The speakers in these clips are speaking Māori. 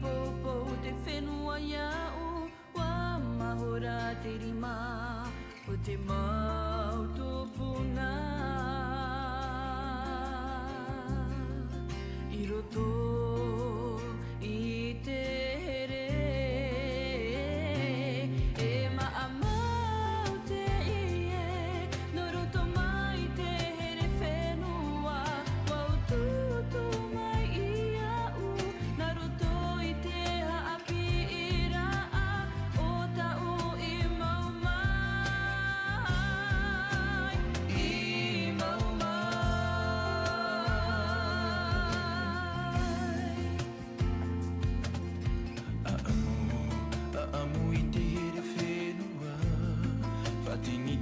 popo te whenua iau Wa mahora te rima o te mau tōpuna I roto I te here E maamau te ie No roto mai te here whenua Wau tutu mai I au Na roto I te haapi I raa O tau I mau mai I mau mai Aamu I te here whenua Whatingi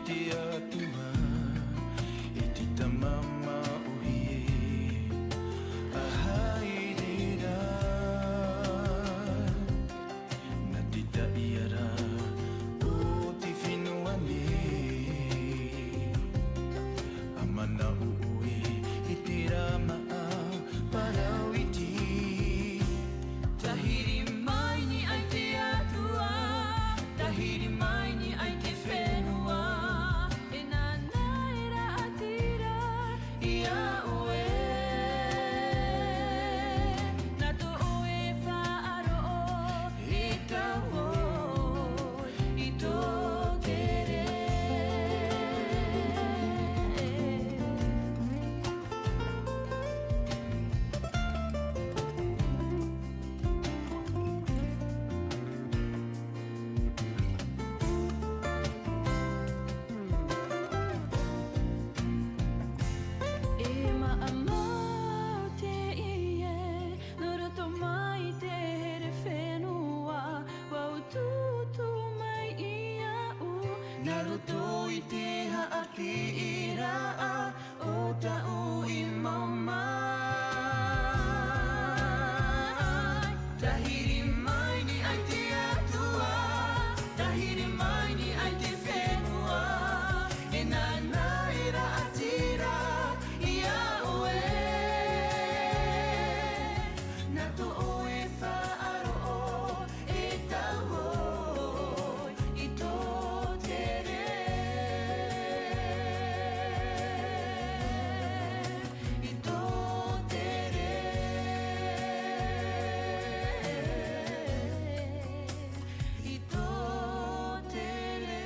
te atua E te tamama ohi e Ahai reira Na te taiara O te whenua ne Amana ui I te rama parau I ti Tahiri mai ni ai te atua Tahiri mai ni ai te whenua E nā naira atira I aue Nā to oe whaaro I tau I tō tere E maamau te ie No roto mai te here whenua Wau tutu mai I au Na roto I te haapi I raa O tau I mau mai Tahiri mai ni ai te atua Tahiri mai ni ai te whenua E nā naira atira I aue Nā to oe whaaro E tau I tō tere I tō tere I tō tere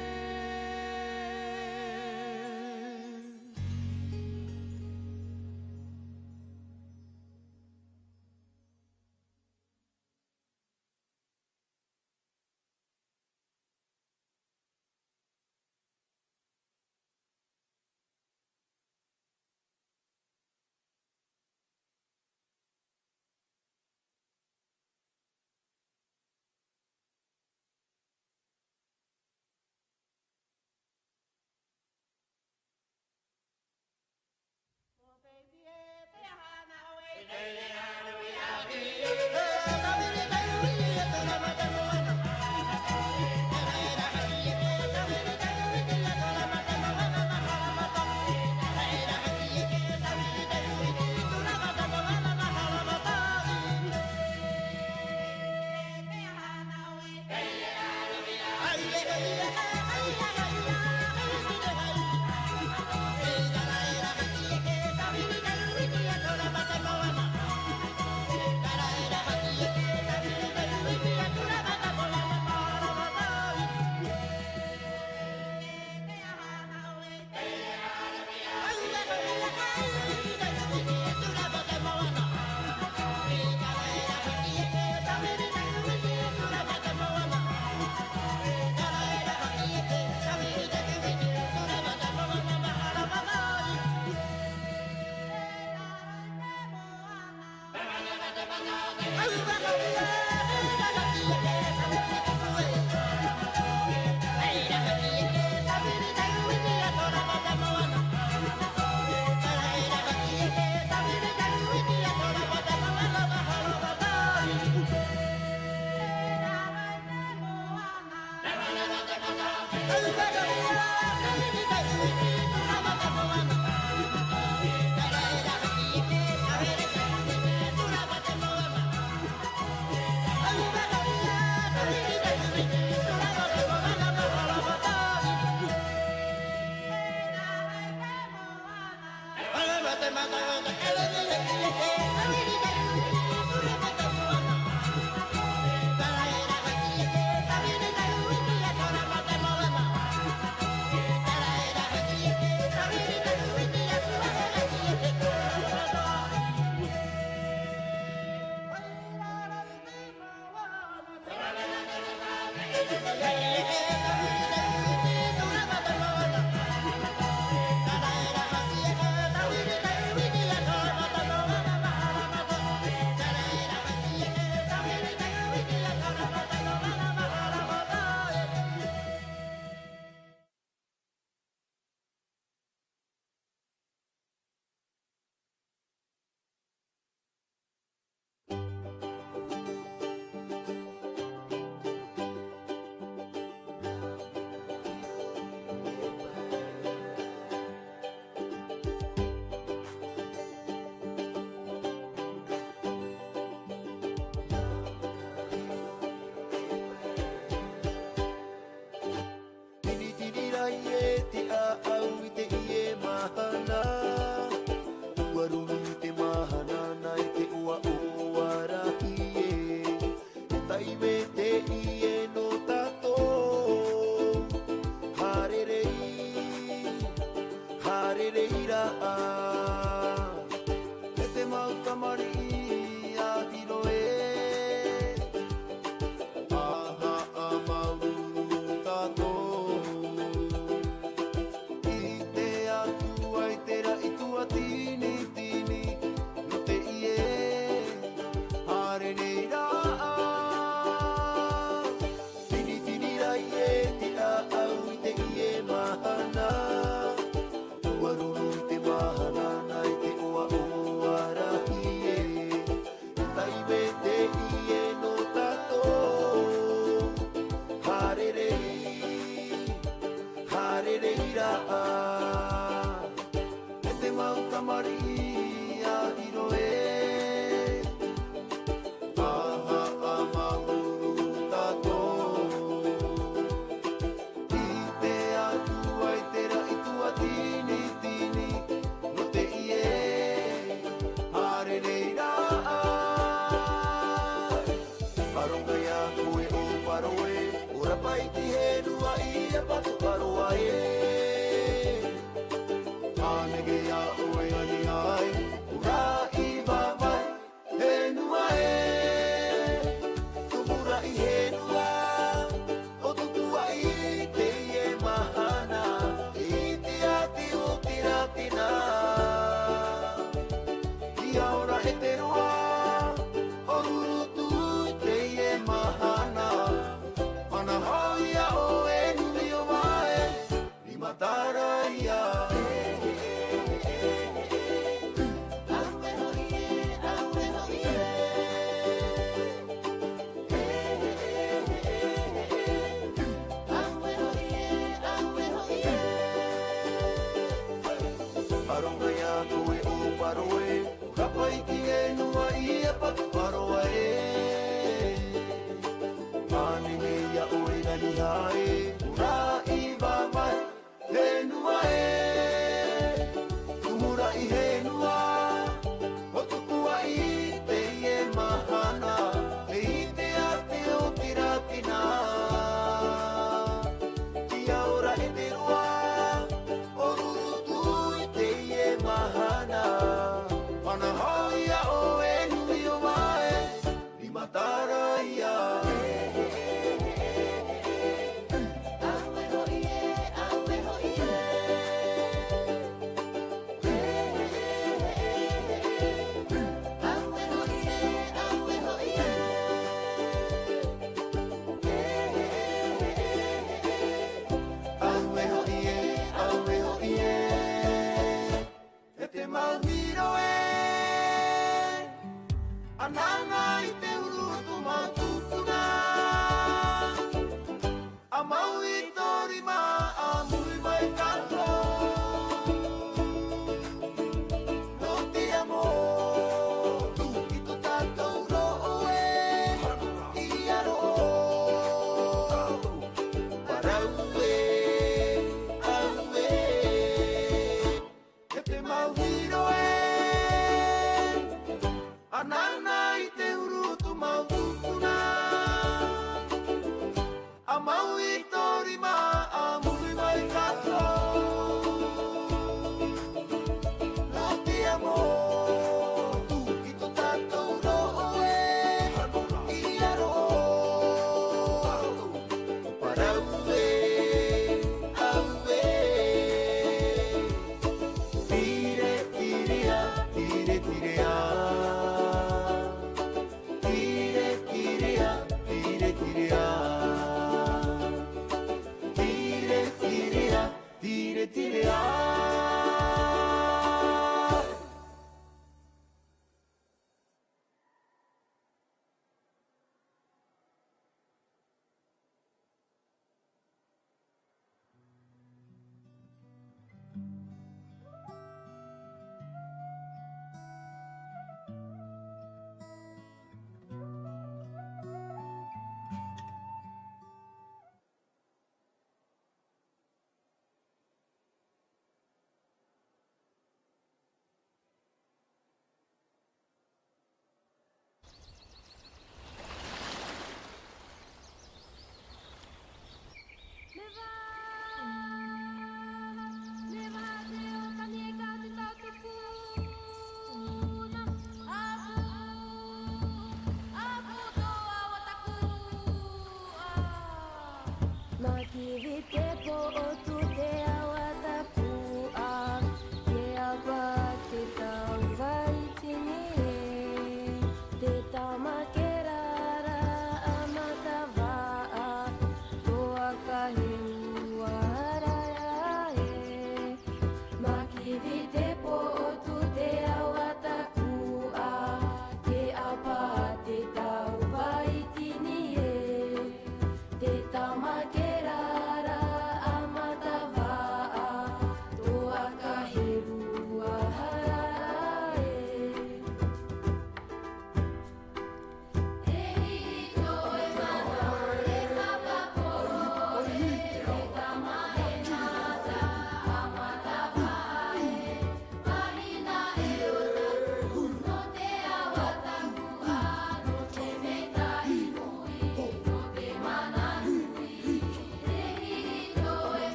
Anana i te urutu mau kukuna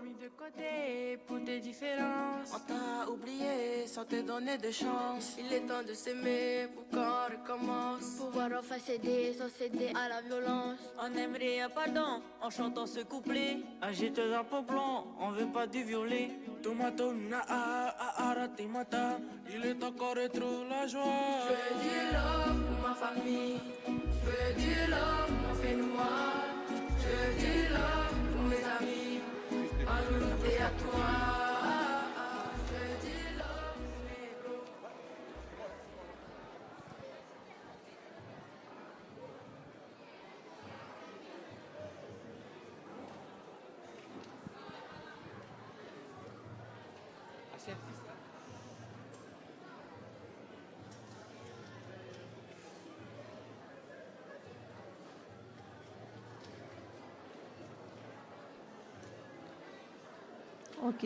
mis de côté pour tes différences. On t'a oublié sans te donner de chance. Il est temps de s'aimer pour qu'on recommence. Pouvoir enfin céder sans céder à la violence. On aimerait un pardon en chantant ce couplet. Agite un drapeau blanc, on veut pas du violet. Tomato na arati mata. Il est encore trop la joie. Je veux du love pour ma famille. Je veux du love pour mon fait noir. Je veux du love pour mes amis. À nous et à toi. Je veux du love pour mes bros. Ok.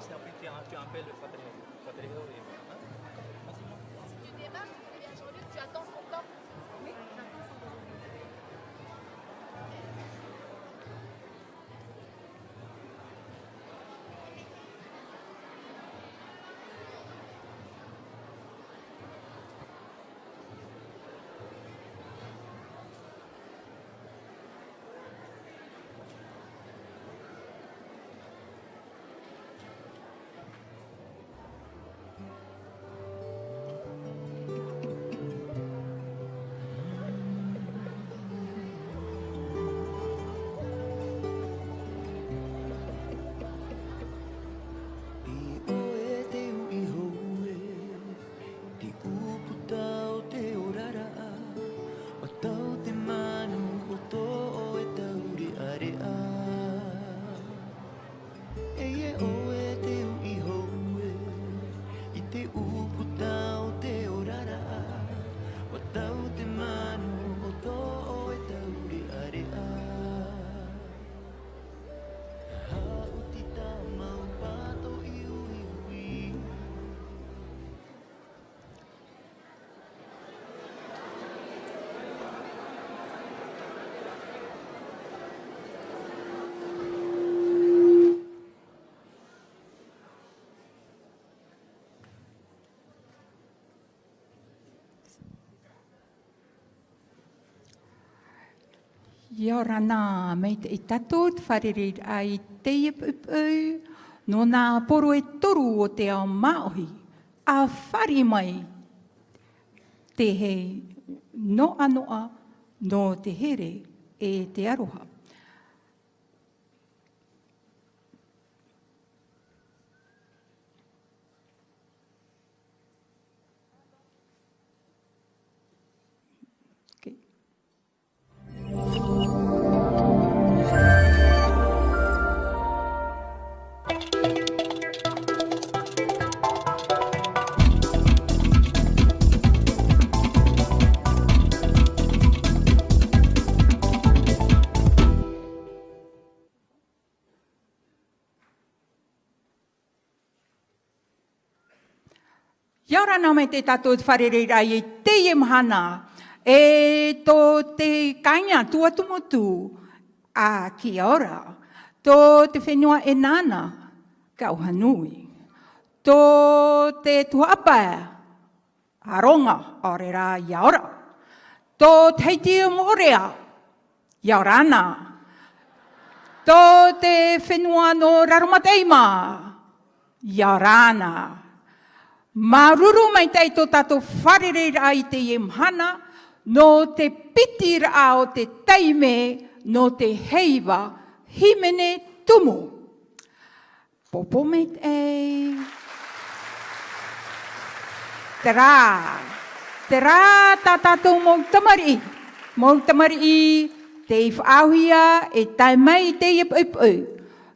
Et après tu appelles le Fadrigo et voilà. Si tu démarres, eh bien, Jean-Luc, tu attends son temps. Oui, j'attends son temps. Ia rana mei te i tatou te wharere ai teia pupu, no nā poro e toru o te ao maohi, a whari mai te he noa noa no te here e te aroha. Okay. Ia rana mai te tātou wharereira i te mahana. E tō te kainga tua tumutu a kia ora. Tō te whenua e nana ka uhanui. Tō te tuapa aronga ore rā ia ora. Tō teiti morea ia rana. Tō te whenua no rarumateima ia rana. Maruru mai tei tō tātou wharereira i te imhana, no te pitira o te teime, no te heiva, himene tumu. Popo me te. Tera tā tātou mō tamari. Mō tamari te whaauhia e tai mai te ipu.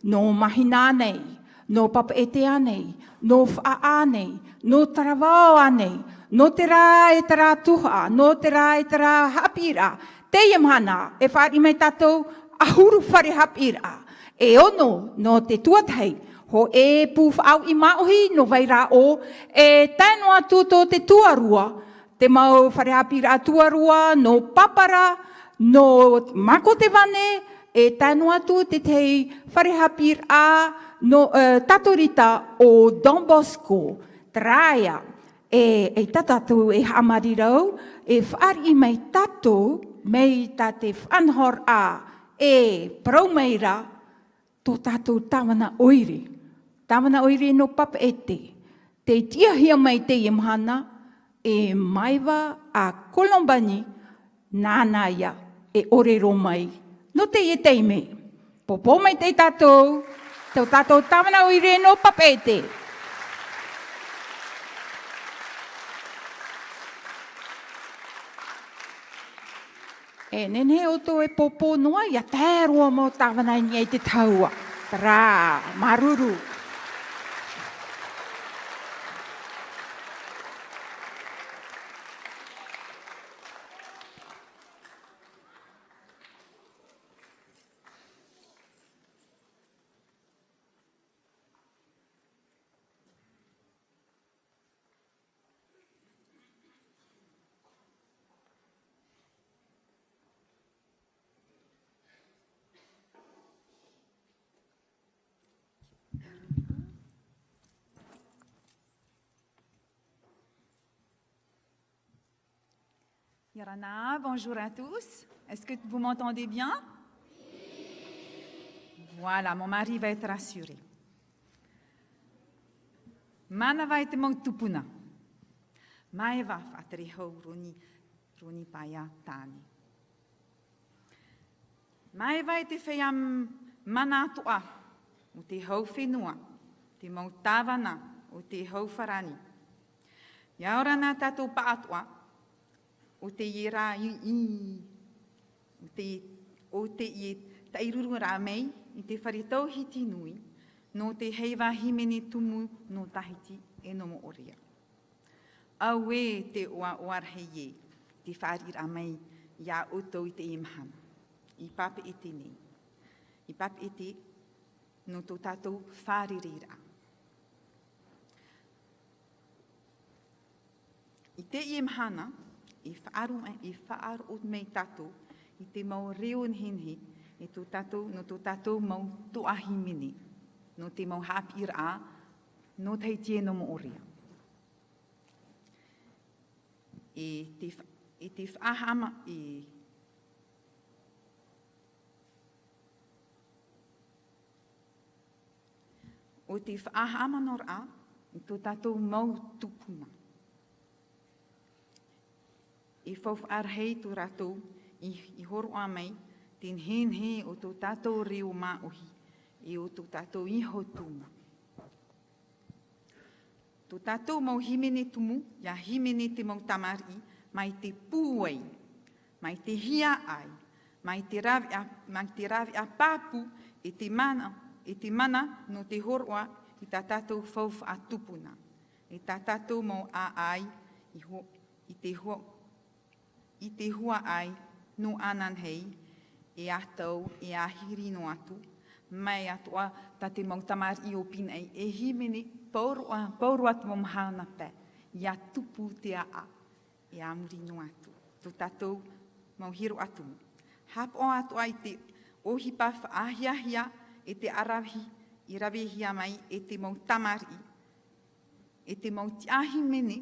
No mahina nei, no papa e te anei, no whaa nei, no tarawao anei, no te rā e tara tuha, no te rā e tara hapira. Te imhana e whaari mai tātou ahuru whare hapira. E ono no te tuatei, ho e pūwha au i maohi no waira o, e taino atu tō te tuarua, te mau whare hapira tuarua, no papara, no mako te wane, e taino atu te tei whare hapira no tatorita o Don Bosco, Traia, e tatatu e hamarirau, e whaari mai tatu, mei ta te whanhor a, e praumeira, tō tātou tawana oiri. Tawana oiri no papa e te tiahia mai te imhana, e maiwa a Kolombani, nānaia, e orero mai, no te e teime. Popo mai te tātou, tō tātou tawana oiri no papa e te. E nene o tō e popo noa, ia tērua mō tawana ni e te taua. Tara, maruru. Yarana, bonjour à tous. Est-ce que vous m'entendez bien? Voilà, mon mari va être rassuré. Mana vai te mau tupuna. Mai va whatere hau roni paia tāne. Mai vai te whaiam mana atoa o te hau whenua, te mau tāwana o te hau wharani. Ia ora nā tātou pa atoa, o te ira o te i tairuru rā mei, i te wharitau hiti nui, no te heiwa himene tumu no Tahiti e no mo orea. Au e te oa oarhei e, te whari rā mei, ia utou i te imhana, i pape e te nei. I pape e te, no tō tātou whari rira. I te imhana, i whaaru o mei tātou, i te mau reo nhenhe, no tō tātou mau toahi mene, no te mau hapira a, no Tahiti no mo orea. I te whaahama, o te whaahama nor a, i tō tātou mau tupuna. I whawharhei tō rātou, i horo a mei, ten henhe o tō tātou reo māohi, i o tō tātou iho tumu. Tō tātou mau himene tumu, ia himene te mau tamari, mai te pūwei, mai te hia ai, mai te ravi a pāpu, e te mana no te horoa, i tā tātou whawh a tupuna. E tā tātou mau a ai, i te hua ai, no anan hei, e atau, e ahiri no atu, mai atua, ta te mau tamari o pinei, e himene, pauru atu mo mahana pē, ia tupu te a, e a muri no atu. Tō tātou mau hiro atu. Hapo atu ai te ohipa whaahiahia e te arahi i rawehia mai e te mau tamari, e te mau tiahi mene,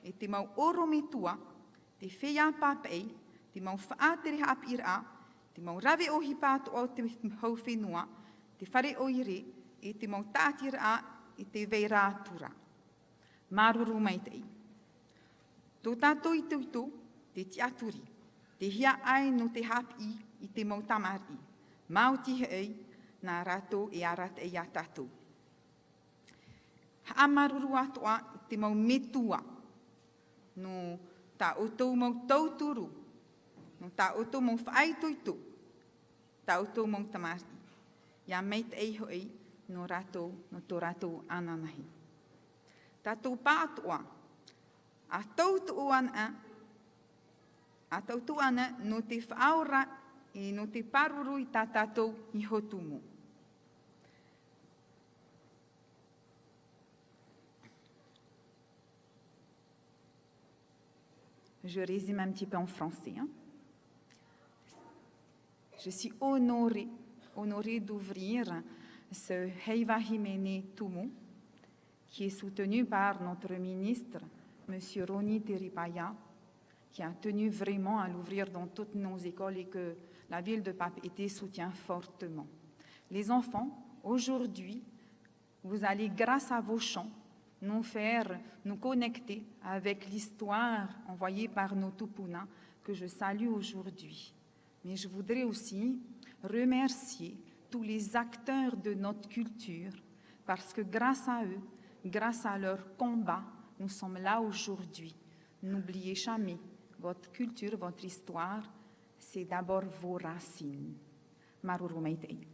e te mau orometua, te whea pāpei, te mau whaatere hapi ira, te mau rawe ohipa atu o te hau whenua, te whare oire, e te mau tāti ira, e te veira tura. Maruru mai tei. Tō tātou i tūtō, te tiaturi, te hia ai no te hapi i te mau tamari. Mauti hei, nā rātou e arat e a tātou. Ha maruru atoa i te mau metua, no tā outou mau tauturu, no tā outou mau whaitoito, tā outou mau tamari. Ia meit ei hoi no rātou, no tō rātou ananahi. Tātou pātoa, a tautu ana, no te whaora e no te paruru i tā tātou i hotumu. Je résume un petit peu en français. Hein. Je suis honorée d'ouvrir ce Heiva Himene Tumu, qui est soutenu par notre ministre, M. Roni Teripaya, qui a tenu vraiment à l'ouvrir dans toutes nos écoles et que la ville de Papeete soutient fortement. Les enfants, aujourd'hui, vous allez, grâce à vos chants, nous connecter avec l'histoire envoyée par nos Tupuna, que je salue aujourd'hui. Mais je voudrais aussi remercier tous les acteurs de notre culture, parce que grâce à eux, grâce à leur combat, nous sommes là aujourd'hui. N'oubliez jamais, votre culture, votre histoire, c'est d'abord vos racines. Maruru meitei.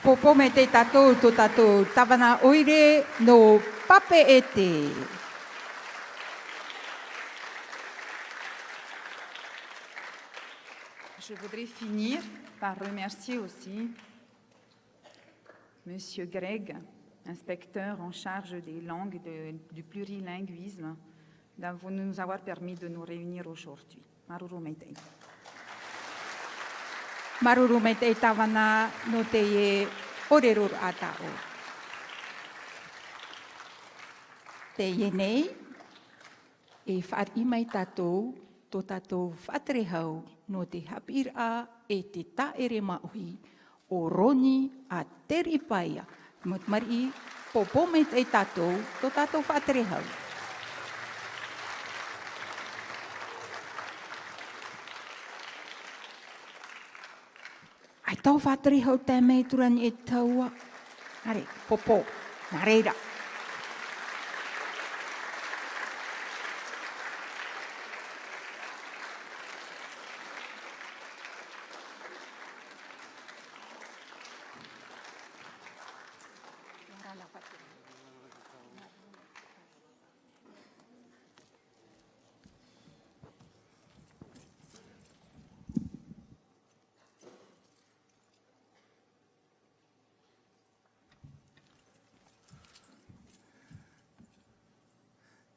Popo me te tātou, tō tātou, tawana oire no Papeete. Je voudrais finir par remercier aussi M. Greg, inspecteur en charge des langues et du plurilinguisme, de nous avoir permis de nous réunir aujourd'hui. Maruru meitei. Maruru me te tawana no te e orerur atao. Te e nei, e whaari mai tātou, tō tātou whaterehau no te hapira e te taere maohi o Roni a Teripaya. Mutmari, popo me te tātou, tō tātou whaterehau. Ai tau whaterehau te mei turani e taua. Hare, popo, nā reira.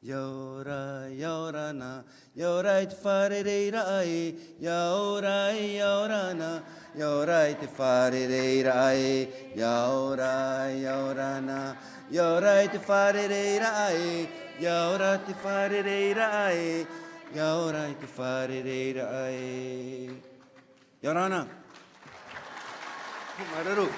Yaora, yaora na, yaora te wharereira ai, yaora, yaora na, yaora te wharereira ai, yaora, yaora na, yaora te wharereira ai, yaora te wharereira ai, yaora te wharereira ai. Yaora na. Mararu.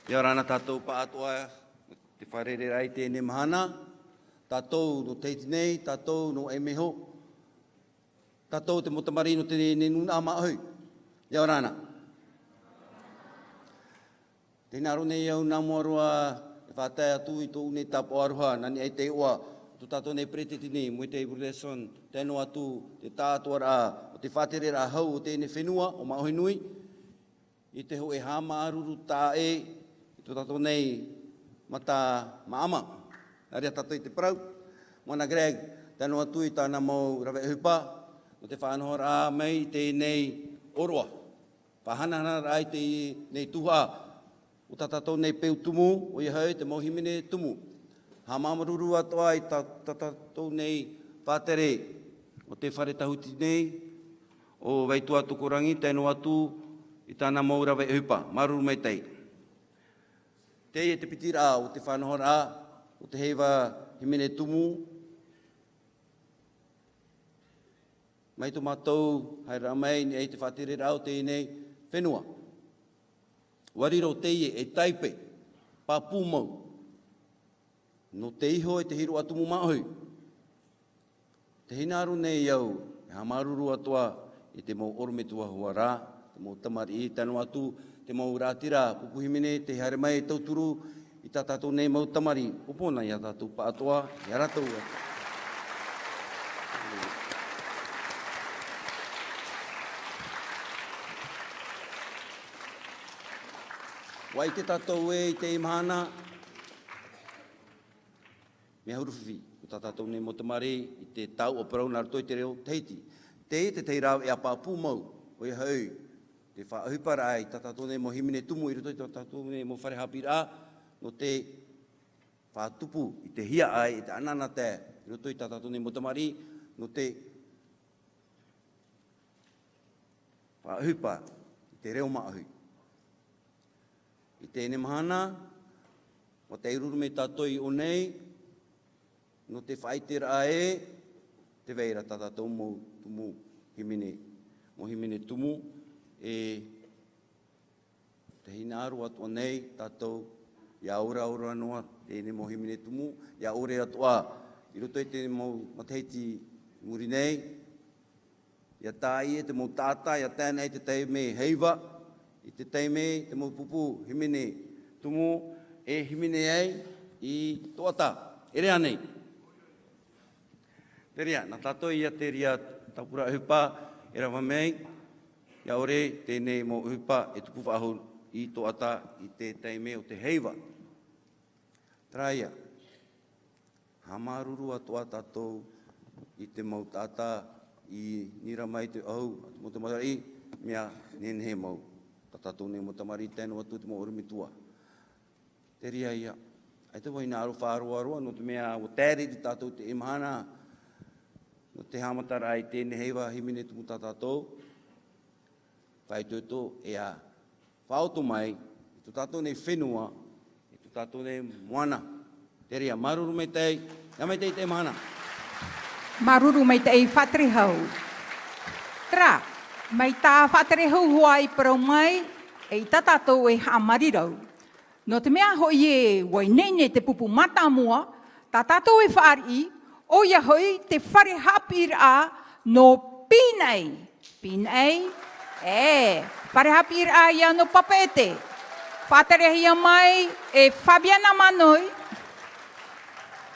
Ia rana tātou pātoa, te wharere rai tēne mahana, tātou no teiti nei, tātou no emeho, tātou te motamari no te nuna maahau. Ia rana. Tēnā ro nei au nā moaroa, e whātai atu i tō une tāpo aroha, nani ai te oa, tō tātou nei preteti nei, mui te Ibureson, tēno atu, te tātua rā, o te whatere rā hau o tēne whenua, o maohi nui, i te ho e hama aruru tā e, tō tātou nei mata maama. Aria tātou i te parau. Moana Greg, tēnō atu i tāna mau rawe hupa, no te whānoho rā mei te nei oroa. Whahanahana rai te nei tuha o tatatou nei peu tumu, o ia hau te mohimene tumu. Ha mamaruru atoa i tatatou nei whātere o te whare tahuti nei, o waitua tukurangi, tēnu atu i tāna maura wai hupa, maruru mai tei. Tei e te pitira o te whanohora, o te heiwa himene tumu, mai tu mātou, hai ramai, ni ei te whatere rao te nei whenua. Wariro teie e taipe, pāpū mau. No te iho e te hiru atumu maohi. Te hinaru nei iau, e hamaruru atoa i te mau orometua hua rā, te mau tamari i tanu atu, te mau rātira, pupuhimene, te haere mai e tauturu, i tā tātou nei mau tamari, upona i a tātou pa atoa, i a rātou atu. Wai te tātou e i te imahana, me hauruwhiwhi, o tā tātou nei mo tamari, i te tau o parau nā rutoi te reo teiti. Te te rau e a pāpū mau, o i hau, te whaahupara ai, tā tātou nei mo himene tumu, i rutoi tā tātou nei mo wharehapi rā, no te whātupu, i te hia ai, i te anana te, i rutoi tā tātou nei mo tamari, no te whaahupa, i te reo maahui. I tēne mahana, o te iruru me tātoi o nei, no te whaitera e, te veira tātātou mō tumu himene, mō himene tumu, e te hinaru atua nei, tātou, ia ora noa, tēne mō himene tumu, ia ore atua, i roto i tēne mō mateiti muri nei, ia tāie, te mō tāta, ia tēnei te teime heiva, i te teime, te mō pupu, himene tumu, e himene ei, i toata, e rea nei. Te rea, nā tātou ia te rea tapura hupa, e rawa mei, ia ore, tēnei mō hupa, e tupu whahu i toata, i te teime o te heiva. Traia, hamaruru atoa tātou, i te mau tāta, i nira mai te au, mo te marai, mea nenhe mau. Tātou nei mo tamari tēnu atu te mo orumitua. Te ria ia. Ai te waina aru whāroa, no te mea o tēri di tātou te imahana, no te hamatara ai tēne heiwa himene tumu tātou. Whai tūtō e a whaoto mai, i tu tātou nei whenua, i tu tātou nei moana. Te ria, maruru mai tei, ia mai tei te imahana. Maruru mai te ei whatri hau. Tra, mai tā whatere hauhua i parau mai, e i tātou e hamarirau. No te mea hoi e wai nene te pupu mata mua, tātou e whaari, o ia hoi te whare hapir a no pinei. Pinei, whare hapir a ia no papete. Whatere hia mai e Fabiana Manoi.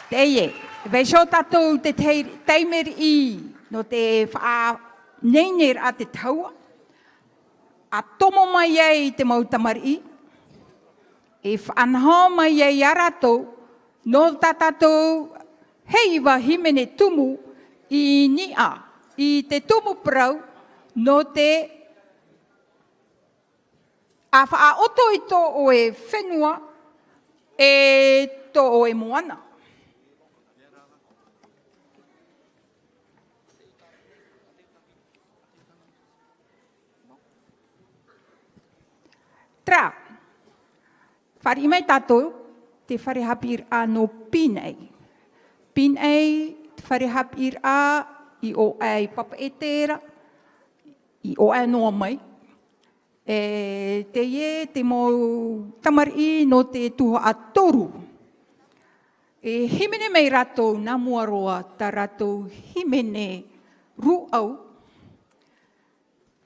Te ie, veisho tātou te teimer i, no te neiner a te taua, a tomo mai ei te mautamari, e whanho mai ei aratou, no tātou heiwa himene tumu i nia, i te tumu prau, no te a whaoto i tō o e whenua, e tō o e moana. Tra, whari mai tātou, te whare hapir a no pinei. Pinei, te whare hapir a i o ai papa e tēra, i o ai noa mai. E te ie, te mō tamari no te tuha a toru. E himene mai ratou nā muaroa tā ratou himene ruau.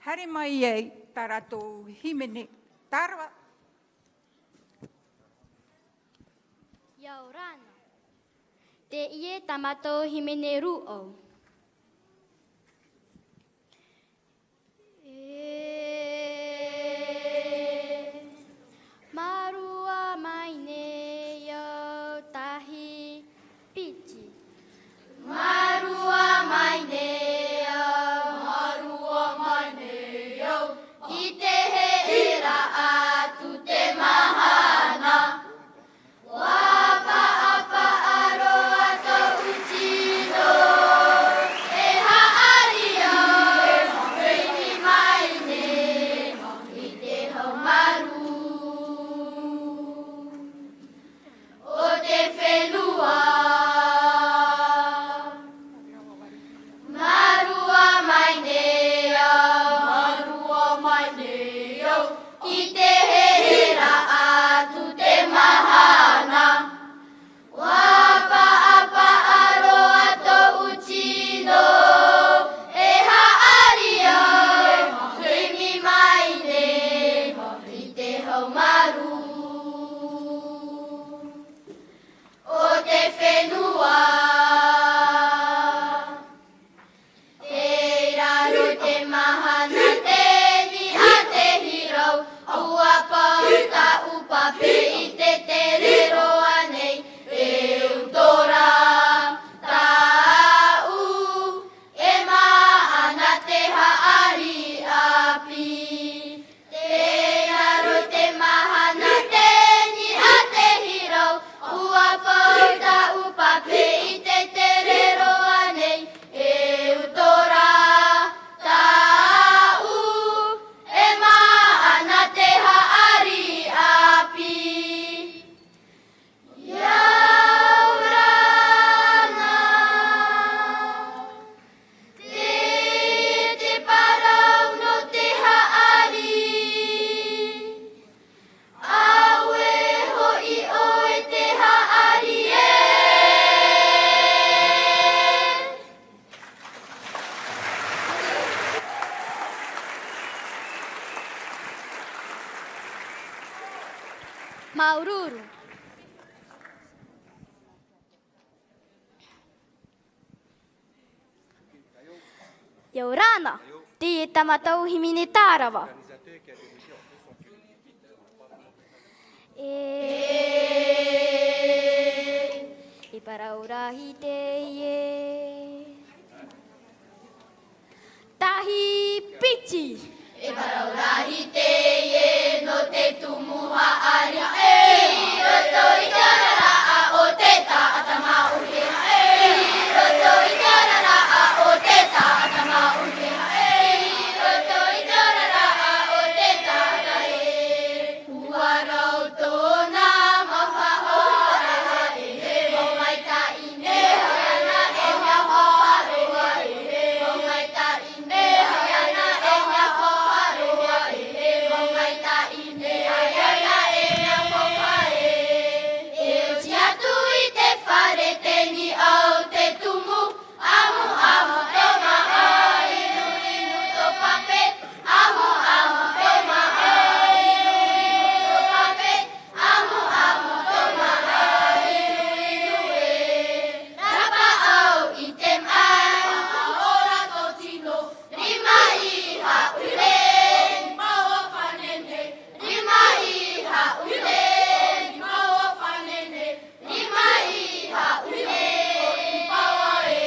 Hare mai ei tā ratou himene Tarwa. Iau rana. Te ie tamato himene ruo. Marua mai ne iau tahi pichi. Marua mai ne iau. Marua mai ne iau. I te he pape I te tere roa nei, e utora tau, e mahana te haari api. Te naru te mahana te ni a te hirau, ua pau tau pape I te tere roa nei, e utora tau, e mahana te haari api. Iaurana, te parau no te haari, aue hoi oe te haari e. Maururu. Iaurana, te tamatau himine tārawa. E paraurahi te ie. Tahi pichi. E paraurahi te ie no te tumuha ari e. Roto I tarara a o te taatama uke e. Roto I tarara a o te taatama uke e. Roto I tarara a o te taata e. Uarau tōna mawhaora e he mau mai ta I ne hoiana e ngā wharoa e he mau mai ta I ne hoiana e ngā wharoa e he mau mai ta I ne hoiana e ngā wharoa e. E uti atu I te whare te ni au te tumu, amu amu tō maha inu inu tō pape, amu amu tō maha inu inu tō pape, amu amu tō maha inu inu e. Rapa au I te mai, ora tō tino, rima I haure, maua whanene, rima I haure, maua whanene, rima I haure, maua e.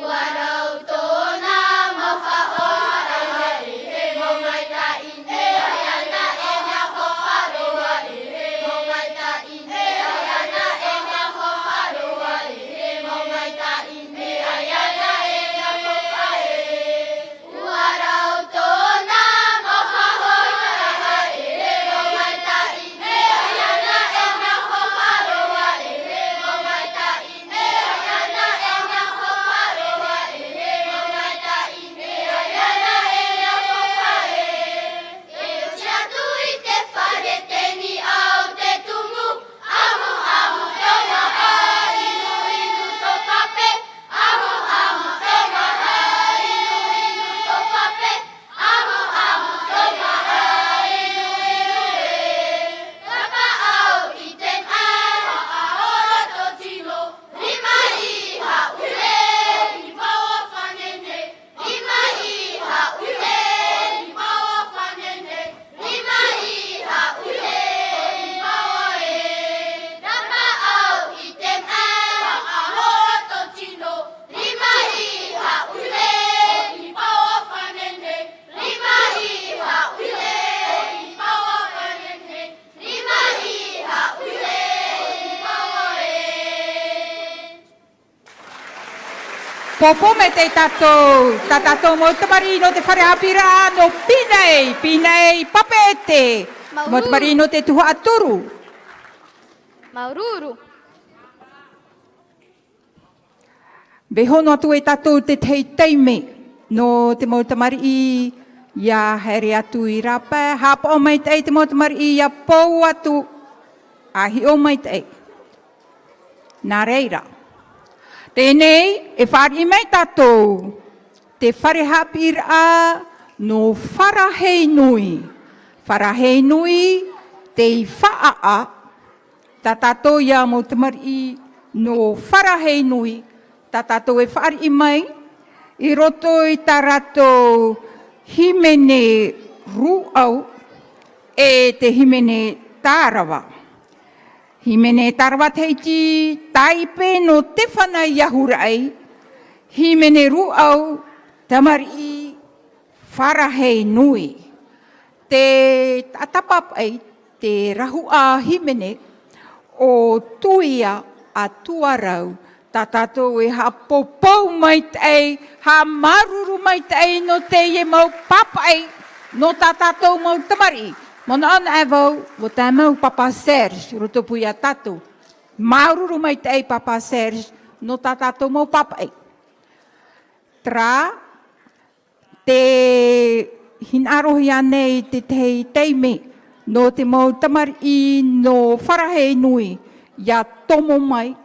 Uarau tōna mawhaora e he mau mai ta I ne hoiana e ngā wharoa e he mau mai ta I ne hoiana e ngā wharoa e he mau mai ta I ne hoiana e ngā wharoa e. Uarau tōna mawhaora e he mau mai ta I ne hoiana e ngā wharoa e he mau mai ta I ne hoiana e ngā wharoa e he mau mai ta I ne hoiana e ngā wharoa e. E uti atu I te whare te ni au te tumu, amu amu tō maha inu inu tō pape, amu amu tō maha inu inu tō pape, amu amu tō maha inu inu e. Rapa au I te mai, aora tō tino, rima I haure, I maua whanene, rima I haure, I maua whanene, rima I haure, I maua e. Rapa au I te mai, aora tō tino, rima I haure, I maua whanene, rima I haure, I maua whanene, rima I haure, I maua e. Popo me te tatou, ta tatou mo te marino te whare hapira no pinei, pinei papete. Mo te marino te tuha aturu. Maururu. Behono atu e tatou te tei teime no te mo te mari I ia here atu I rapa. Hapa o mai te mo te mari I ia pou atu ahi o mai te. Nā reira. Tēnei e whari mai tatou te whare hapira no wharahei nui. Wharahei nui te I whaa ta tatou ia mo te mari no wharahei nui. Ta tatou e whari mai I roto I ta rato himene ruau e te himene tārawa. Himene tārawa teiti taipe no te whanai ahurai. Himene ruau tamari wharahei nui. Te atapapai te rahu a himene o tuia a tuarau. Tā tātou e ha popou mai tei, ha maruru mai tei no te e mau papai, no tā tātou mau tamari. Mona ana e vau, o tā mau Papa Serge, roto pui a tātou. Maruru mai tei Papa Serge, no tā tātou mau papai. Tra, te hinarohi anei te tei teime, no te mau tamari no wharahei nui, ia tomo mai,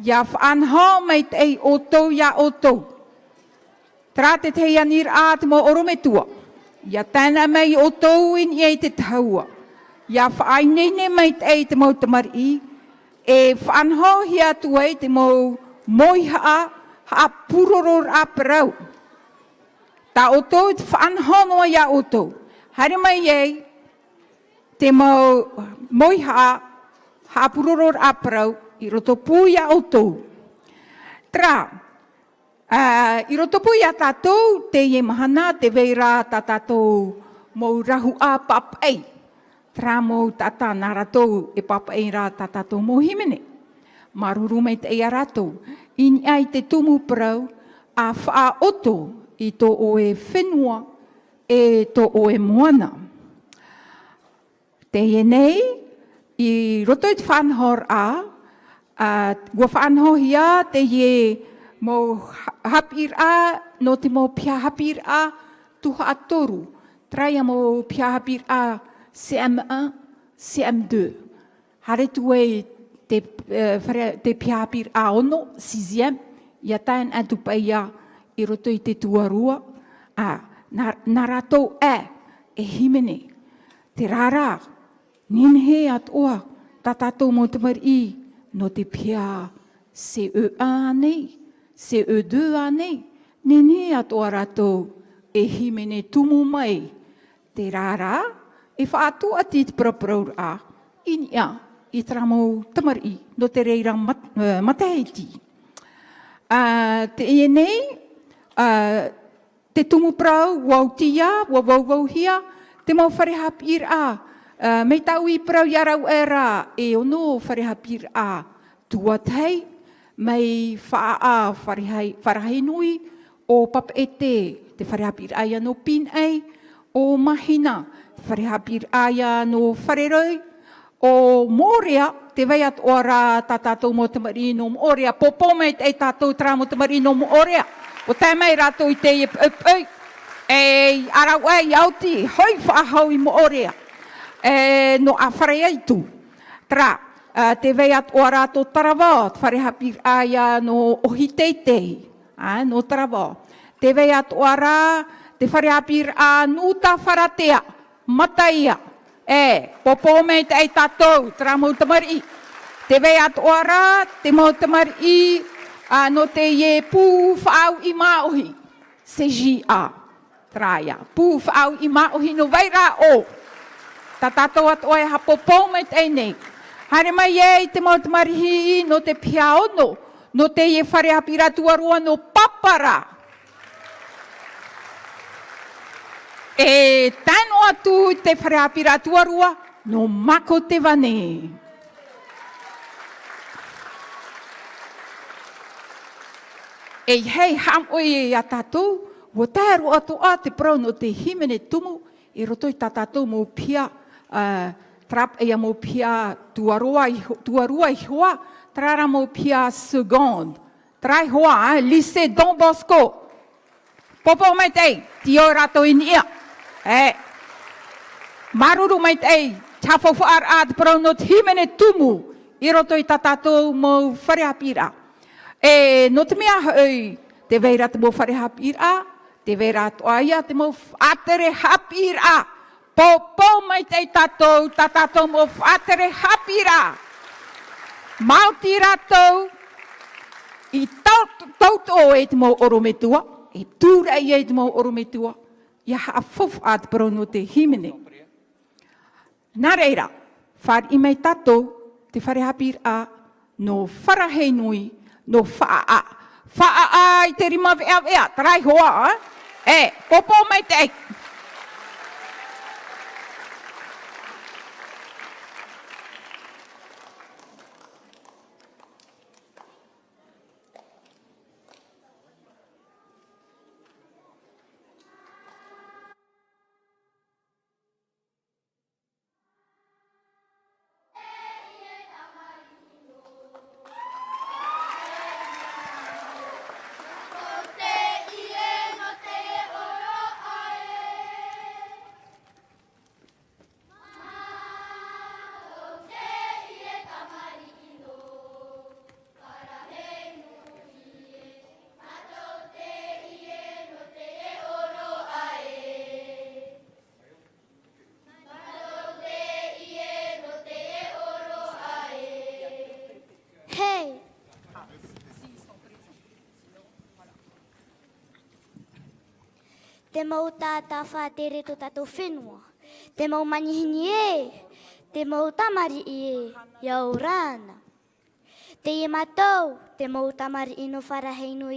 ia whaanha mai te otou ia otou. Tra te te anir a te mo orometua. Ia tēnā mai otou in i te taua. Ia whainene mai te mo tamari. E whaanha hi atu ai te mo moiha ha puroror a parau. Tā otou te whaanha noa ia otou. Haere mai ei te mo moiha ha puroror a parau. I roto pui a otou. Tra, i roto pui a tātou, te ie mahana, te veira tā tātou mou rahu a papai. Tra mou tata nā ratou e papai rā tā tātou mou himene. Maruru mai te ia ratou. Ini ai te tumu parau a wha oto i tō oe whenua e tō oe moana. Te ie nei, i roto i te whanhor a, Gua whaanhohia te ie mo hapir a, no te mo pia hapir a tuha atoru. Traia mo pia hapir a CM1, CM2. Hare tu e te pia hapir a ono, 6e, ia tain atu paia i roto i te tuarua. Nā ratou e himene, te rārā, ninhe atoa, tā tātou mo te mari no te pia CE1 nei, CE2 nei, nene atoa ratou e himene tumu mai. Te rārā, e whaatua ti te prapraur a, inia, i tramo tamari, no te reira mataheiti. Te e nei, te tumu prau, wautia, wauhia, te mau wharehapir a, mei tau i prau iarau era e ono wharehapir a tuatei, mei whaa wharahei nui o papaete, te wharehapir aia no pin ei, o mahina, wharehapir aia no whareroi, o Morea, te veiat ora tā tātou mo te mari no Morea, popo mei te tātou tra mo te mari no Morea, o te mei rato i te e arau ei auti, hoi whaahau i Morea. No a whareaitu. Tra, te veiat o rato tarawā, te wharehapir aia no ohiteitei, no tarawā. Te veiat o rā, te wharehapir a nuta wharatea, mataia, popo mei te tātou, tra mau tamari. Te veiat o rā, te mau tamari, no te ie pū whaau i maohi, CGA, traia. Pū whaau i maohi no veira o. Tā tātou atoa e hapopou mai te nei. Hare mai ei te mau te marihi no te pia ono, no te ie wharehapira tuarua no papara. E tano atu te wharehapira tuarua no mako te wane. E hei ham oe a tātou, o tāru atoa te prau no te himene tumu, e roto i tā tātou mō pia, trap ea mō pia tuarua i hoa, trara mō pia seconde. Trai hoa, Lycée Don Bosco. Popo mai tei, tio rato i nia. Maruru mai tei, tawhawhaar a te prau no te himene tumu, i roto i tā tātou mō wharehapira. No te mea hoi, te veira te mō wharehapira, te veira atoaia, te mō whaatere hapira. Popo mai te tātou, tā tātou mō whaatere hapira. Māuti ratou, i tauto e te mō orometua, e tūrei e te mō orometua, ia haa fofu a te parau no te himene. Nā reira, Whare I mei tatou, te whare hapir a, no wharahei nui, no whaa. Whaa I te rima vea vea, tarai hoa, popo mai te ei. Te mau tātā whātere to tātou whenua. Te mau manihini te mau tamari iau rāna. Te matou, te mau tamari ino wharaheino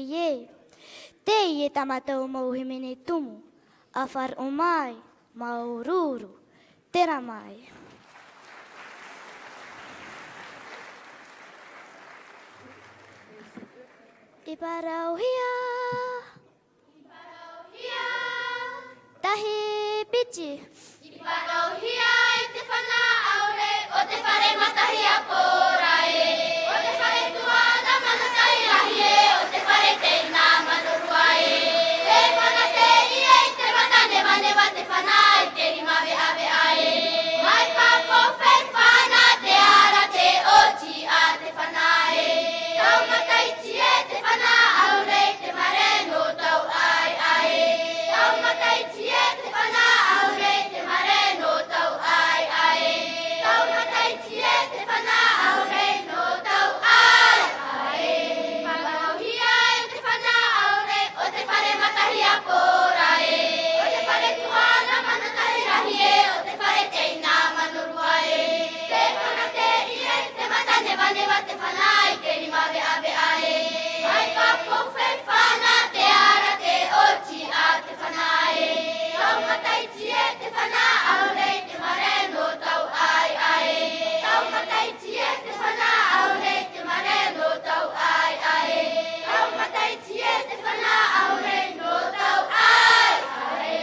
Te tamatau mau himene tumu. A whar o mai, mau ruru, tera mai. I parauhia. Tahi pichi. I parauhia I te whana aure o te whare matahi a pōrae. O te whare tuana manatai rahi o te whare teina manoruae. Te whana te ia I te matane manewa te whana I te rima vea veae. Mai papo whai whana te ara te oti a te whanae. Tau matai tie te whana aure te mare no tau ai ai. Tau matai tie te whana aure te mare no tau ai ai. Tau matai tie te whana aure no tau ai ai. Parauhia te whana aure o te whare matahi a pōrae. O te whare tuana manatahi rahi o te whare teina manoruae. Te whana te ia te matane manewa te whana I te rima vea veae. Mai papo whai whana te ara te oti a te whanae. Tau matai tie te whana aure te mare no tau ai ai. Tau matai tie te whana aure te mare no tau ai ai. Tau matai tie te whana aure no tau ai ai.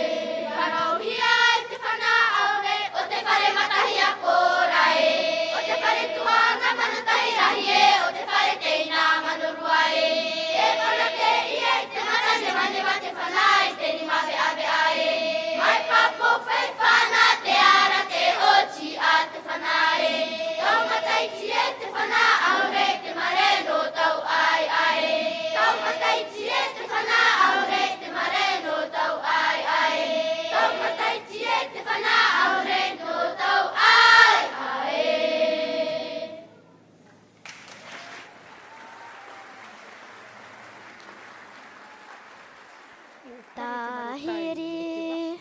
Parauhia te whana aure o te whare matahi a pōrae. O te whare tuana manatai rahi o te whare teina manoruae. Te whana te ia I te matane manewa te whana I te rima vea veae. Mai papo whai whana te ara te oti a te whanae. Tau matai tie te whana aure te mare no tau ai ai. Tau matai tie te whana aure te mare no tau ai ai. Tau matai tie te whana aure no tau ai ai. Tahiri.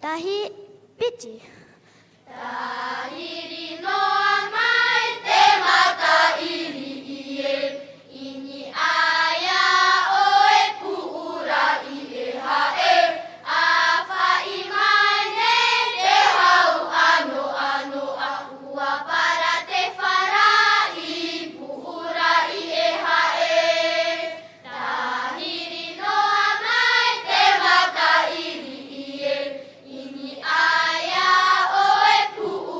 Tahi pichi. Tahiri no amai te mata iri ie. Ini aya oe puura ie hae. Afa imane te hau ano ano ahua para te whara I puura ie hae. Tahiri no amai te mata iri ie. Ini aya oe puura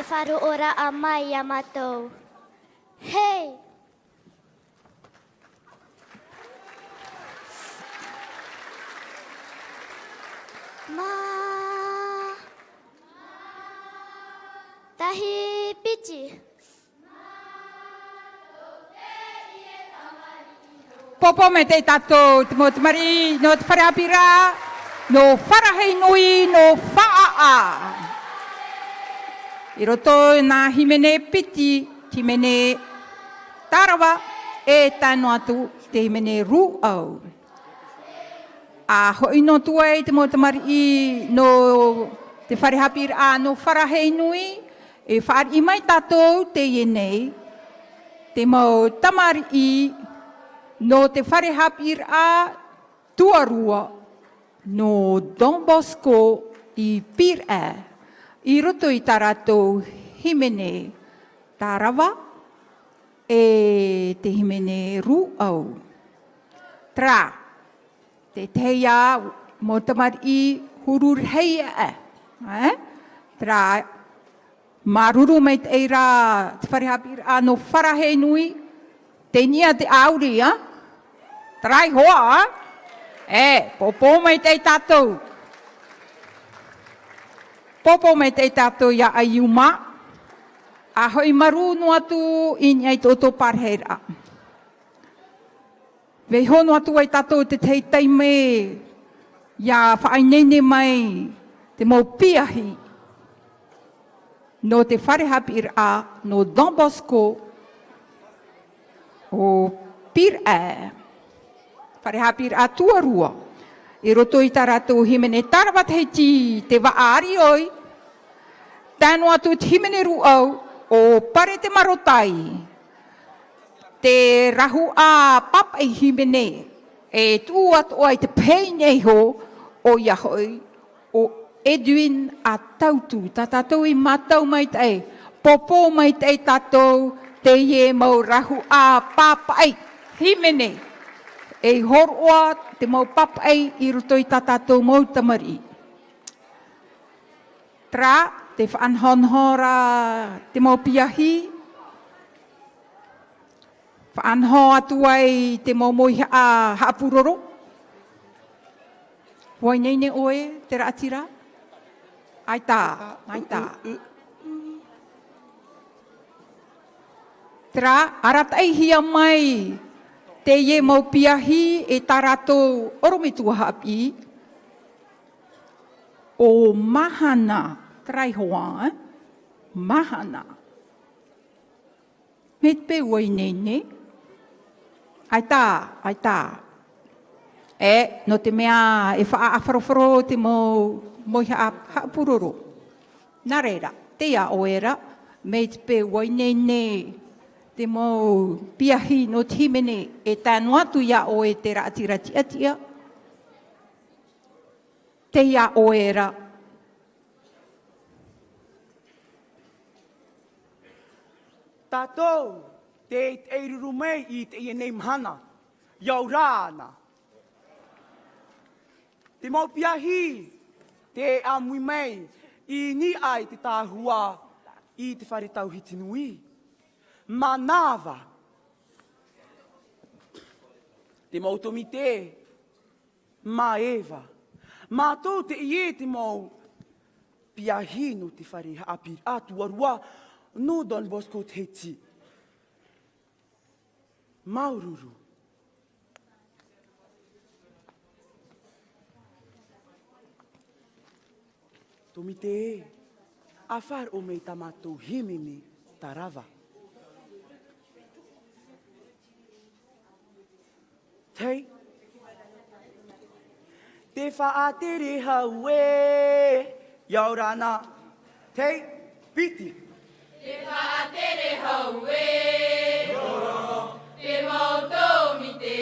wharu ora a mai a matou. Hei! Ma tahi pichi. Popo me te tatou, te mo te mari, no te whareapira, no wharahei nui, no whaa. I roto nā himene piti, himene tarawa, e tano atu te himene ruau. A hoi no tuai te mo te mari, no te wharehapira, no wharahei nui, e whaari mai tatou te ienei, te mo tamari no te wharehapira tuarua no Don Bosco I Pira, I roto I taratou himene tarawa e te himene ruau. Tra, te teia mo tamari hurur heia Tra, maruru mai te eira te wharehapira no wharahe nui, te nia te auri, Trai hoa, popo mai te tatou. Popo mai te tatou ia a iuma. A hoi maru no atu I ai toto parhera. Vei hono atu ai tatou te tei me ia whainene mai te mau piahi. No te wharehapira no Don Bosco o Pira. Wharehapira tuarua. I roto I taratou himene tarawa te waari oi. Tano atu te himene ruau o pare te marotai. Te rahu a papai himene. E tu atu ai te peinei ho o iahoi o Edwin a tautu. Ta tatou I matau mai te popo mai te tatou te ie mau rahu a papai himene. E horoa te mau papai I roto I tatatou mau tamari. Tra, te whaanhonhora te mau piahi. Whaanho atu ai te mau moi a haapuroro. Wai nei ne oe, te raatira. Ai tā. Tra, aratai hia mai. Te ie mau piahi e taratou oromitua hapi. O mahana, trai hoa, mahana. Me te pe wai nene. Ai tā. No te mea e wha awharowharo te mo haapuroro. Nā reira, te a oera, me te pe wai nene. Te mau piahi no te himene e tānu atu ia o e te raatira tia. Te ia o era. Tātou, te eiruru mei I te ienei mahana, iau rāna. Te mau piahi, te amui mei, I ni ai te tāhua I te wharetau hitinui. Manava. Te mautomi te, ma eva. Mātou te ie te mau piahi no te whare haapi atuarua no Don Bosco te heti. Maururu. Tomi te e, a whar o mei tamatou himene tarawa. Tei, te whaatere haue, iau rana, tei, piti. Te whaatere haue, te mautou mi te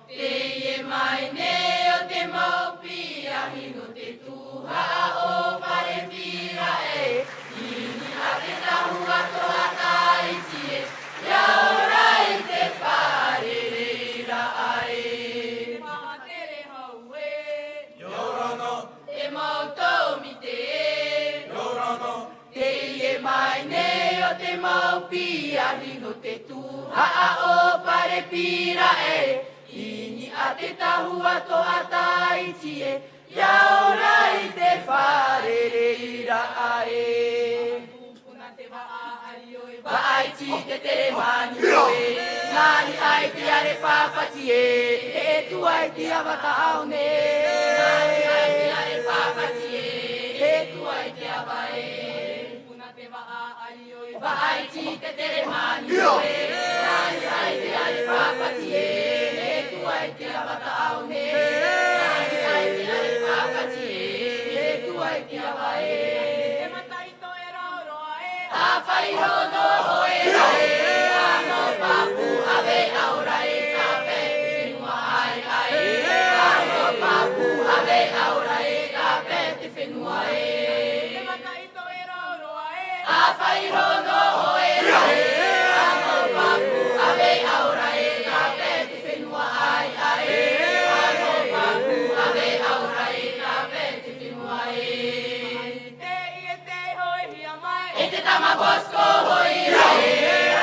te ie mai ne o te mau piahi no te tuha o pare pira Ini a te tahua toa taiti iau rai te whare reira ai. Te whaatere haue, te mautou mi te ahi no te tuhaa o pare pira e. Ini a te tahua to ataiti e. Ia ora i te wharereira ae. Waaiti te tere mani oe. Nani ai te are whawhati e. E tu ai te awata au ne. Nani ai te are whawhati e. E tu ai te awa e. Waaiti te tere mani oe. Nani ai te are whawhati e. E tu ai te awata au ne. Nani ai te are whawhati e. E tu ai te awa e. A whai rono hoe rae, a no papu ave aura e ka pe te whenua ai ai. A no papu ave aura e ka pe te whenua e. A whai rono hoe rae, a no papu ave aura e ka pe te whenua ai ai. A no papu ave aura e ka pe te whenua e. E te tamabosko hoi rae,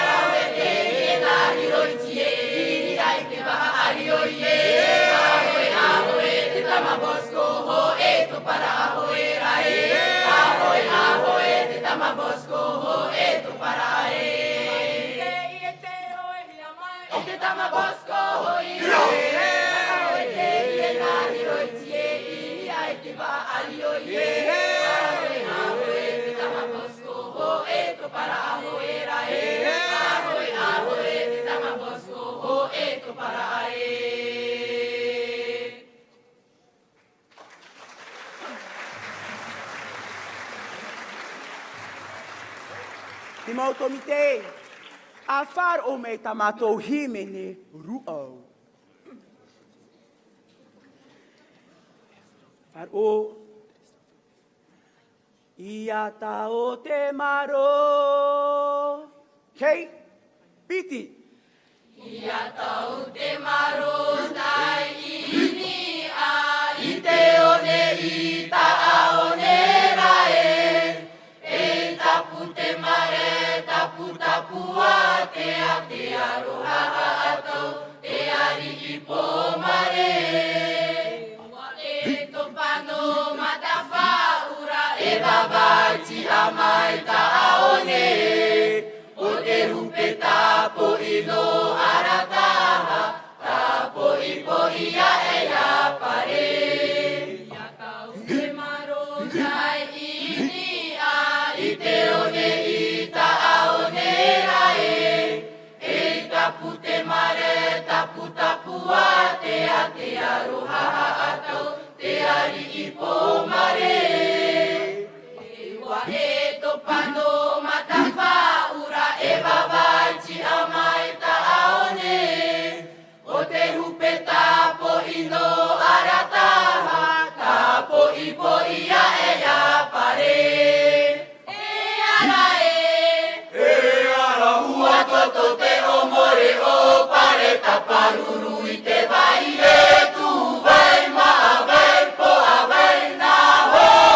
au e te ie nā hiroi tie, iri ai te waha ari o ie. Ahoe, ahoe, te tamabosko ho e to para ahoe rae. Ahoe, ahoe, te tamabosko ho e to para e. E te tamabosko hoi rae, au e te ie nā hiroi tie, iri ai te waha ari o ie. Ahoe, ahoe, te tamabosko e to para ahoe rae. Ahoe, ahoe, te tamabosko ho e to para e. Te mautomite, a whar o me tamatou himene ruau. Whar o ia ta o te maro. Kei, piti. Ia tau te maro nai ini a. I te one i ta a one rae. E tapu te mare, tapu tapu a te aroha a atau. Te ari i po mare. E to pano matafa ura e babaiti a mai ta aone. O te hupe tapo i no arataha, tapo i po ia e a pare. Ia tau te maro nai ini a. I te one i ta aone rae. E tapu te mare, tapu tapu a te aroha a atau. Te ari i po mare. E ua e to pano matafa ura e wawaiti a mai ta aone. O te hupe tapo i no arataha, tapo i po ia e a pare. E ara ua toto te omore o pare taparuru i te vai e tu vai ma vai po a vai na ho.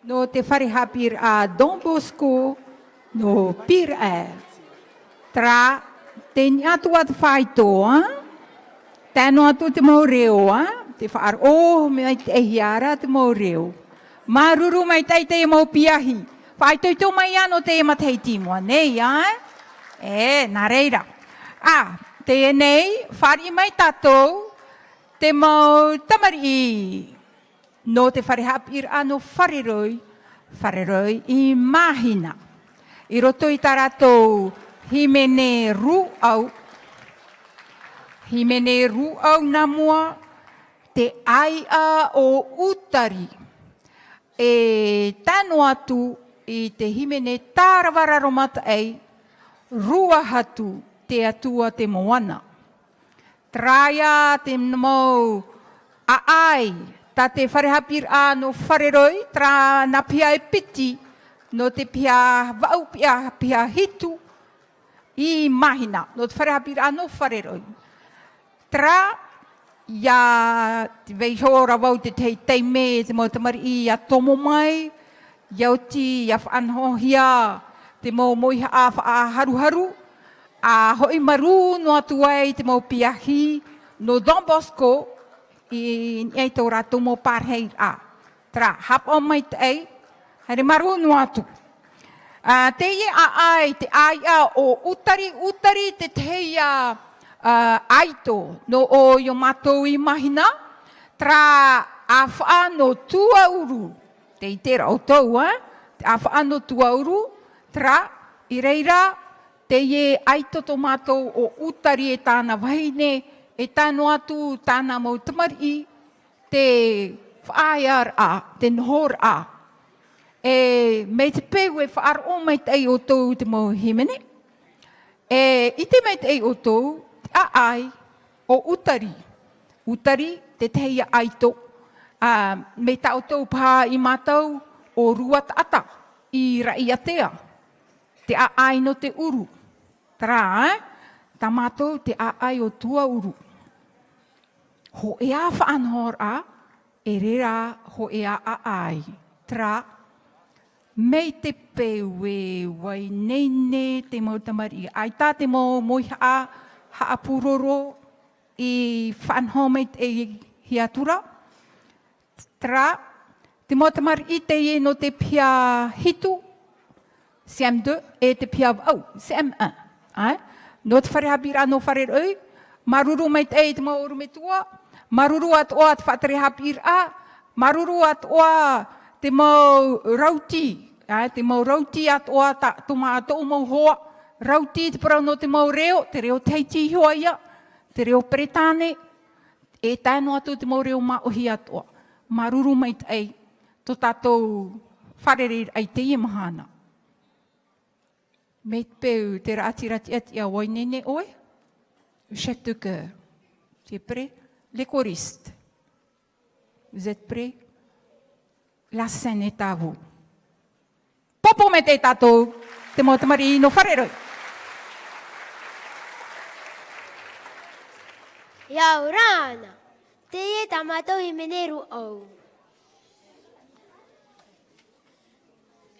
no te wharehapir a Don Bosco no Pira. Tra te niatu at whaitoa, tēno atu te mau reo, te whaar o me ai te ehiara te mau reo. Maruru mai tai te mau piahi. Whaitoito mai ano te matei timua, nei, nā reira. Te nei, whari mai tātou, te mau tamari no te wharehapir ano whareroi i mahina. I roto i taratou himene ruau na mua te aia o utari. E tano atu i te himene tārawara mata ei, rua hatu te atua te moana. Traia te mau aai, ta te wharehapir no whareroi, tra na pia e piti, no te pia vau pia hitu, i mahina, no te wharehapir no whareroi. Tra, ia te veihora wau te teime, te mau tamari i a tomo mai, iauti ia whaanhohia, te mau moiha a haru, a hoi maru no atu ai te mau piahi, no Don Bosco, i ei tau rātou mō pārhei Tra, hapa mai te ei, haere maru no atu. Te ie ai, te aia o utari te teia aito no o yo mātou i mahina, tra a whaano tua uru, te i tera o tau, te a whaano tua uru, tra i reira, te ie aito to mātou o utari e tāna wahine, e tāno atu tāna mau tamari, te whaaiar te nohor me te peu e whaar o mai te ei o tau te mau himene. I te mai te ei o tau, ai o utari. Utari te teia aito. Me tau tau pā i mātou o rua ata i raiatea. Te ai no te uru. Tra, ta mātou te ai o tua uru. Ho ea whaanhor e rera ho ea ai. Tra, mei te peu e wai neine te mau tamari. Ai tā te mau moiha haapuroro i whanhomeit e hiatura. Tra, te mau tamari i te e no te pia hitu, CM2, e te pia au, CM1. No te wharehapira no whareroi, maruru mai te mau orumetua, maruru at oa te whaterehapira, maruru at oa te mau rauti, te mau rauti at oa tuma ato mau hoa, rauti te parau no te mau reo, te reo teiti hoa ia, te reo pretane, e tāno atu te mau reo maohi at oa. Maruru mai te to tātou wharere ai te ia mahana. Me te peu te rati ati a wainene oe, chef de cœur. Tu es prêt? Les choristes. Vous êtes prêts? La scène est à vous. Popo me te tatou, te mo te mari no whareroi. Iau rāna, te e tamatou i meneru au.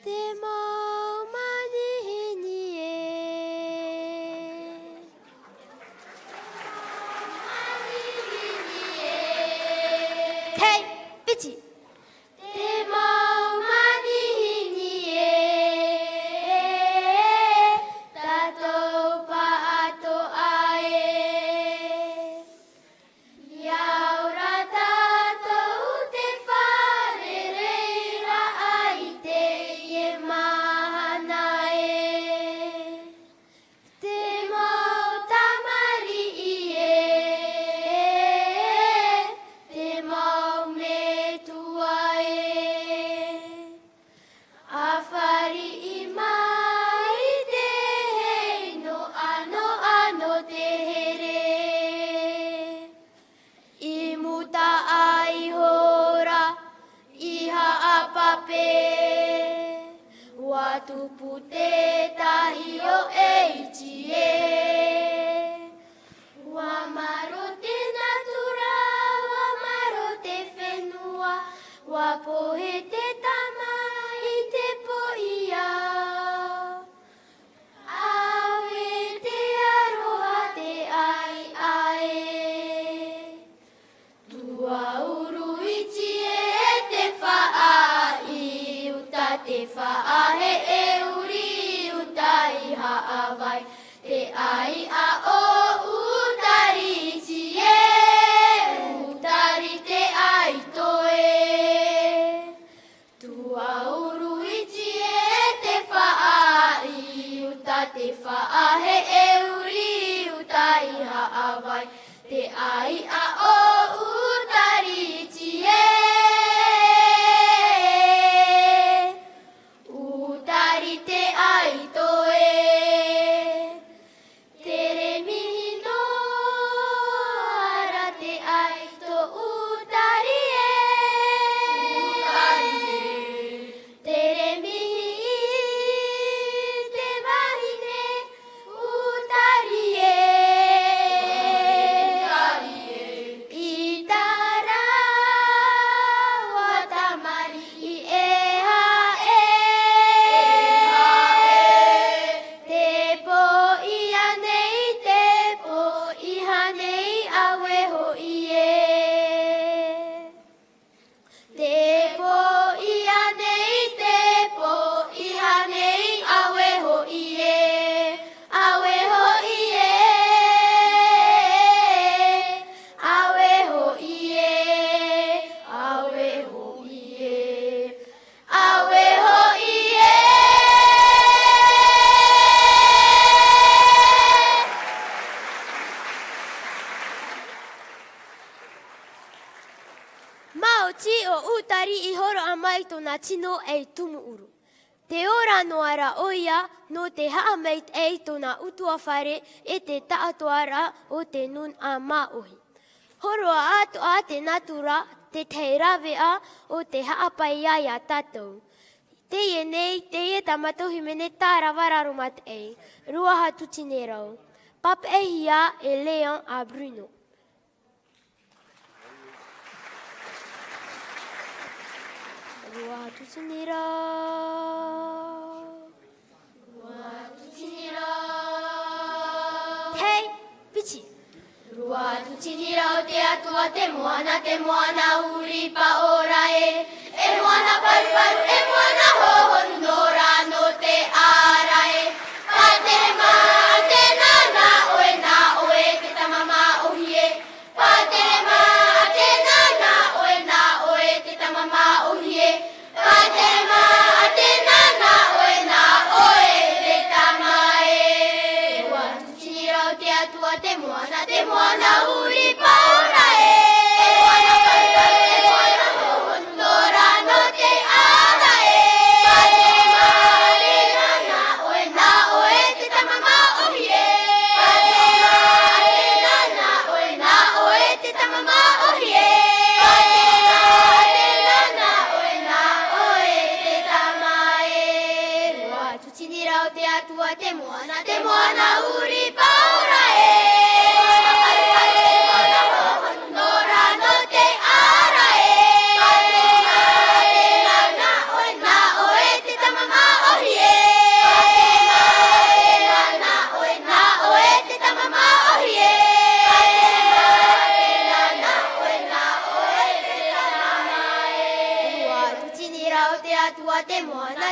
Te mau mani hini Hei, piti! Te mau mani hini tatou pa ato ae. Iau ra tatou te wharereira ai te ie mahana e. Te mau tamari i te mau me tua a whari i mai te hei no ano te here. I muta ai hora, iha a pape, watupu te tahi o eichi Wa maro te natura, wa maro te whenua, wa pohe te tama, o ti o utari I horo amai tōna tino e tumu uru. Te ora noara oia no te haameit e tōna utua whare e te taatoara o te nun a maohi. Horoa ato a te natura te teirawe o te haapai aia tatou. Te nei, te tamatohi mene tāra wararumat e, ruaha tutinerau. Pap e hia e Leon a Bruno. Ruaha tutinerau. Ruaha tutinerau. Hei, pichi. Ruaha tutinerau te atua te moana uri pa ora e. E moana paru paru, e moana hohonu nora no te ara e. Pa te ma te nana oe na oe te tamama ohi e. Pa te ma te nana oe na oe te tamama ohi e. Pa te ma te nana oe na oe te tama e. Ruaha tutinerau te atua te moana uri pa ora e. E moana paru paru, e moana hohonu nora no te ara e. Pa te ma te nana oe na oe te tamama ohi e. Pa te ma te nana oe na oe te tamama ohi e. Pa te ma te nana oe na oe te tama e. Ruaha tutinerau te atua te moana uri pa ora e.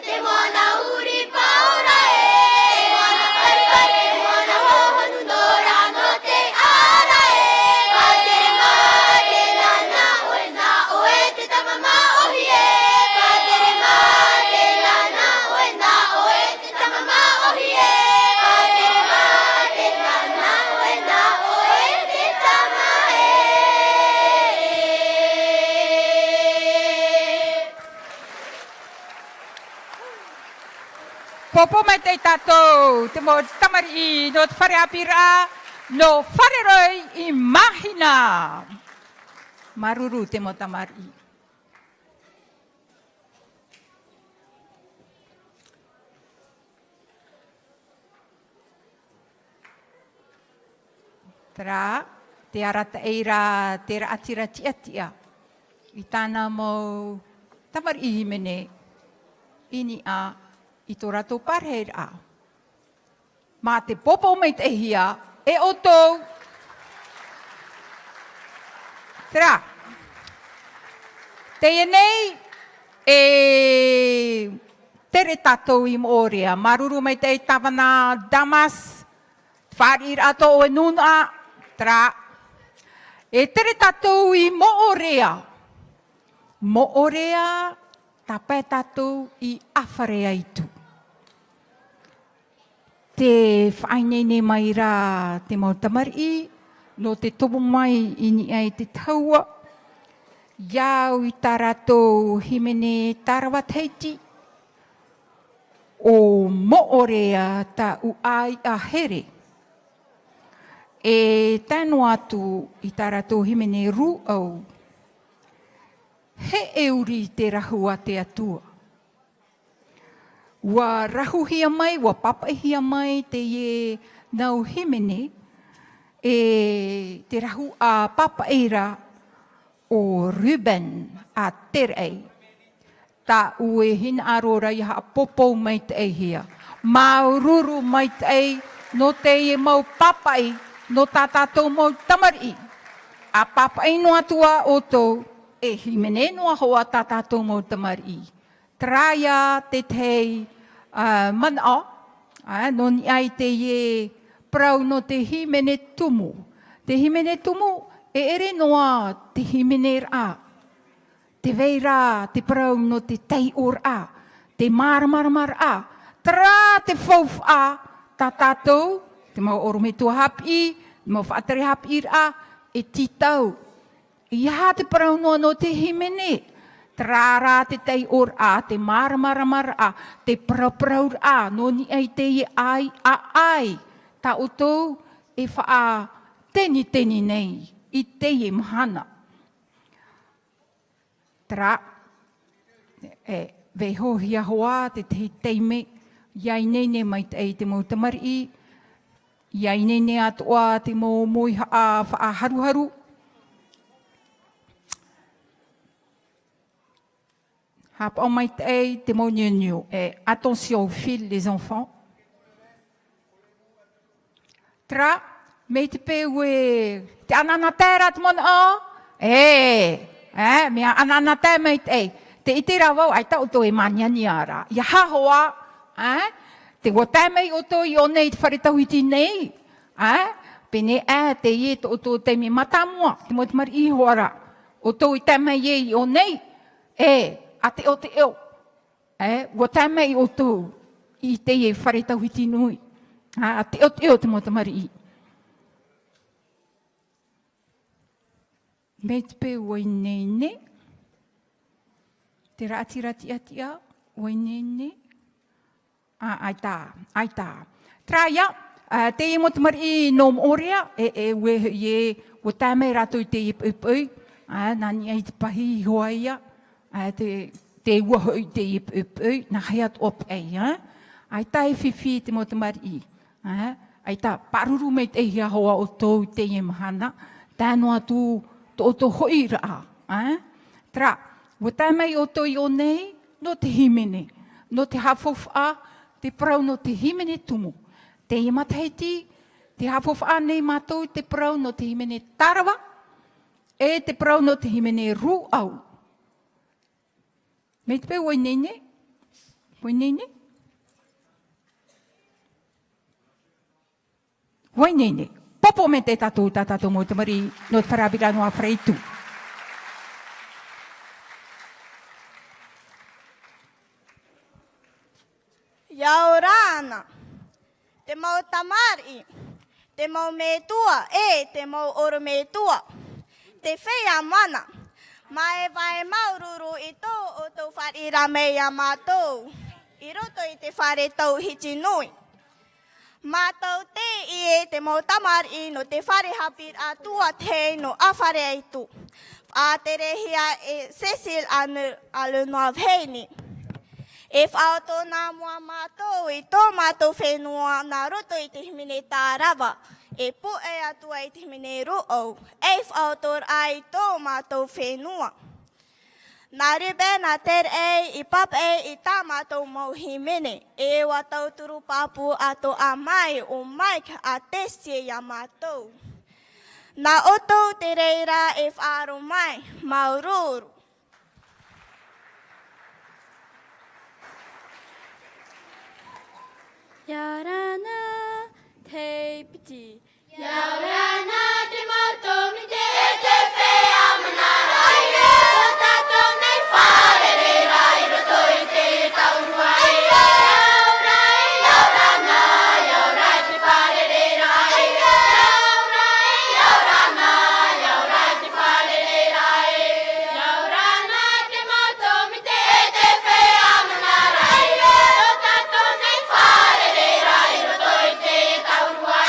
Te moana uri paura e. Moana pari pari, moana hohonu nora no te ara e. Pa te ma te nana oe na oe te tamama ohi e. Pa te ma te nana oe na oe te tamama ohi e. Pa te ma te nana oe na oe te tama e. Popo mai te tātou, te mo tamari no te whare apira, no whare roi I mahina. Maruru te mo tamari. Tara, te arata eira, te ra atira tia. I tāna mo tamari I mene, ini a I tō rātou parheira. Mā te popo mei te hia, e otou. Tera, te nei, e tere tātou I moorea. Maruru mei te tawana Damas, wharir ato o e nuna. Tera, e tere tātou I moorea. Moorea, tapai tātou I awharea itu. Te whainene mai rā te mautamari, no te topo mai ini ai te taua. Iau I tā rātou himene tarawatheiti. O moorea ta uai a here. E tēnu atu I tā rātou himene ruau. He euri te rahua te atua. Wa rahuhia mai, wa papahia mai te ie nau himene, e te rahu a papaira o Ruben a terei. Ta ue hina arora I ha popo mai te hia. Maururu mai te no te ie mau papai, no tā tātou mau tamari. A papai no atua o tō, e himene noa hoa tā tātou mau tamari. Traia te tei mana, no ni ai te ie prau no te himene tumu. Te himene tumu e ere noa te himene rā. Te veira, te prau no te tei or a. Te maramar a. Tra te fauf a, tā tātou, te mau orometua hapi, te mau whaatare hapi rā, e titau. Ia te parau noa no te himene. Trara te tei or a, te mara a, te parau a, no ni ai te i ai a ai. Ta utou e wha teni nei, i te i mahana. Tra, veho hia hoa te teime, iai nene mai te mau tamari, iai nene atoa te mau moi a wha haru. Hap o mai te mau niu. Attention aux fils, les enfants. Tra, me te pewe, te ananatera te mona o? Mea ananatera me te itira wau, ai tau to e maniani ara. Ia hahoa, te wotai mei o to i o nei te wharetauhiti nei. Pene te ie to o to te me matamua, te mo te mari ihoara. O to i te mei i o nei, a te o te eo. Wotai mei o to i te ie wharetauhiti nui. A te o te mo te mari i. Me te pe oi nene. Te rati atia, oi nene. Ai tā. Traia, te i mo te mari i nom orea, o tāmei rato i te ipui, nani ai te pahi i hoa ia, te uaho i te ipui, na heiat op ei. Ai tā e whiwhi te mo te mari i. Ai tā, paruru mei te hia hoa o tōu te i mahana, tāno atu to hoi raa. Tra, o tāmei o tō i o nei, no te himene, no te hawhowha, te parau no te himene tumu. Te i mataiti, te hawhowha nei mātou, te parau no te himene tarawa, te parau no te himene ruau. Me te pe oi nene? Oi nene? Oi nene, popo me te tatou mo te mari no te wharabira no a whareitu. Iau rāna, te mau tamari, te mau metua, te mau oro metua, te whea mana, mai vai maururu i tō o tō wharira mei a mātou, i roto i te whare tau hiti nui. Mātou te mau tamari no te whare hapir a tua te no a whare aitu. A te rehia Cecil alu noa vheini. E whao tō nā mua mātou i tō mātou whenua nā roto i te himene tā rawa. E pu atua i te himene ruau. E whao tō ai tō mātou whenua. Nā rube nā ter i pap i tā mātou mau himene. E wa tau turu papu ato a mai o Mike a tesie i a mātou. Nā oto te reira e whaaro mai, maururu. Yarana te piti. Yarana te mātou mi te te whea manara. O tātou nei whare reira i roto i te taurua. Yaurai te whare reira. Yaurai te whare reira. Yaurana te mātou mi te whea manara. O tātou nei whare reira i roto i te taurua.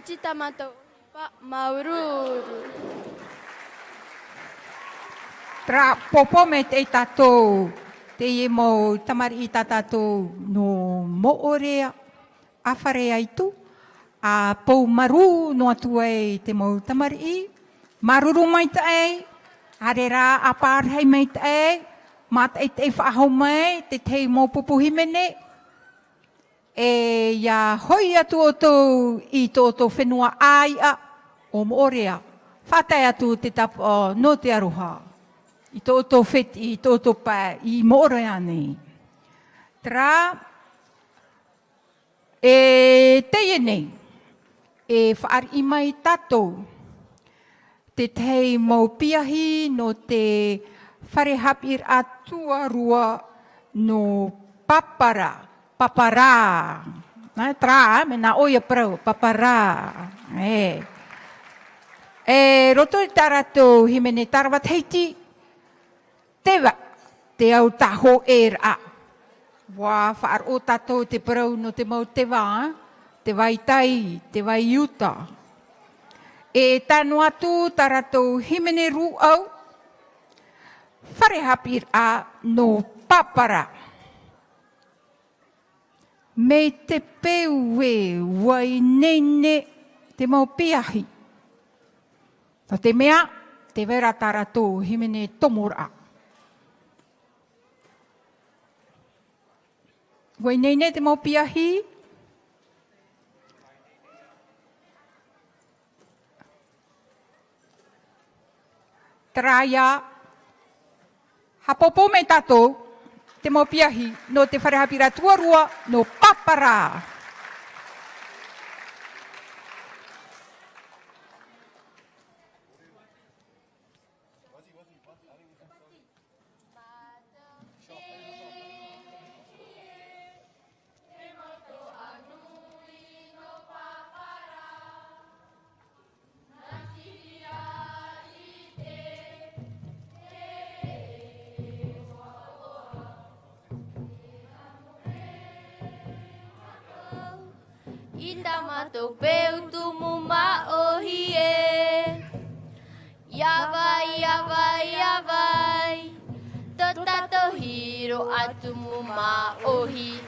piti tamatou pa maururu. Tra popo me te tatou, te ie mo tamari i tatou no moorea, a whare ai tu, a pou maru no atu ai te mo tamari i, maruru mai te ai, are rā a pārhei mai te ai, mat ai te whaahau mai, te tei mo pupuhi mene, e ia hoi atu o tō i tō whenua aia o moorea, whatai atu te tapu o no te aroha. I tō wheti, i tō pā, i moorea nei. Tra, e teie nei, e whaari mai tātou, te tei mau piahi no te wharehapir atua rua no papara, paparā. Tra, me nā oia parau, paparā. E roto i taratou himene tarawat heiti, tewa, te au taho a. Wā whaar o tātou te parau no te mau tewa, te waitai, te waiuta. E tanu atu taratou himene ru au, wharehapir a no papara. Me te peu e wai nene te mau piahi. Tā te mea, te wera taratou himene tomora. Wai nene te mau piahi. Traia. Hapopo me tātou, te mau piahi, no te wharehapira tuarua, no papara. Inda matou peu tumu maohi e. Yavai, yavai, yavai. Tō tātou hiro atumu maohi.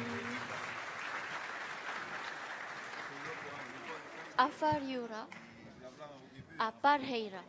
Awhariura. Aparheira.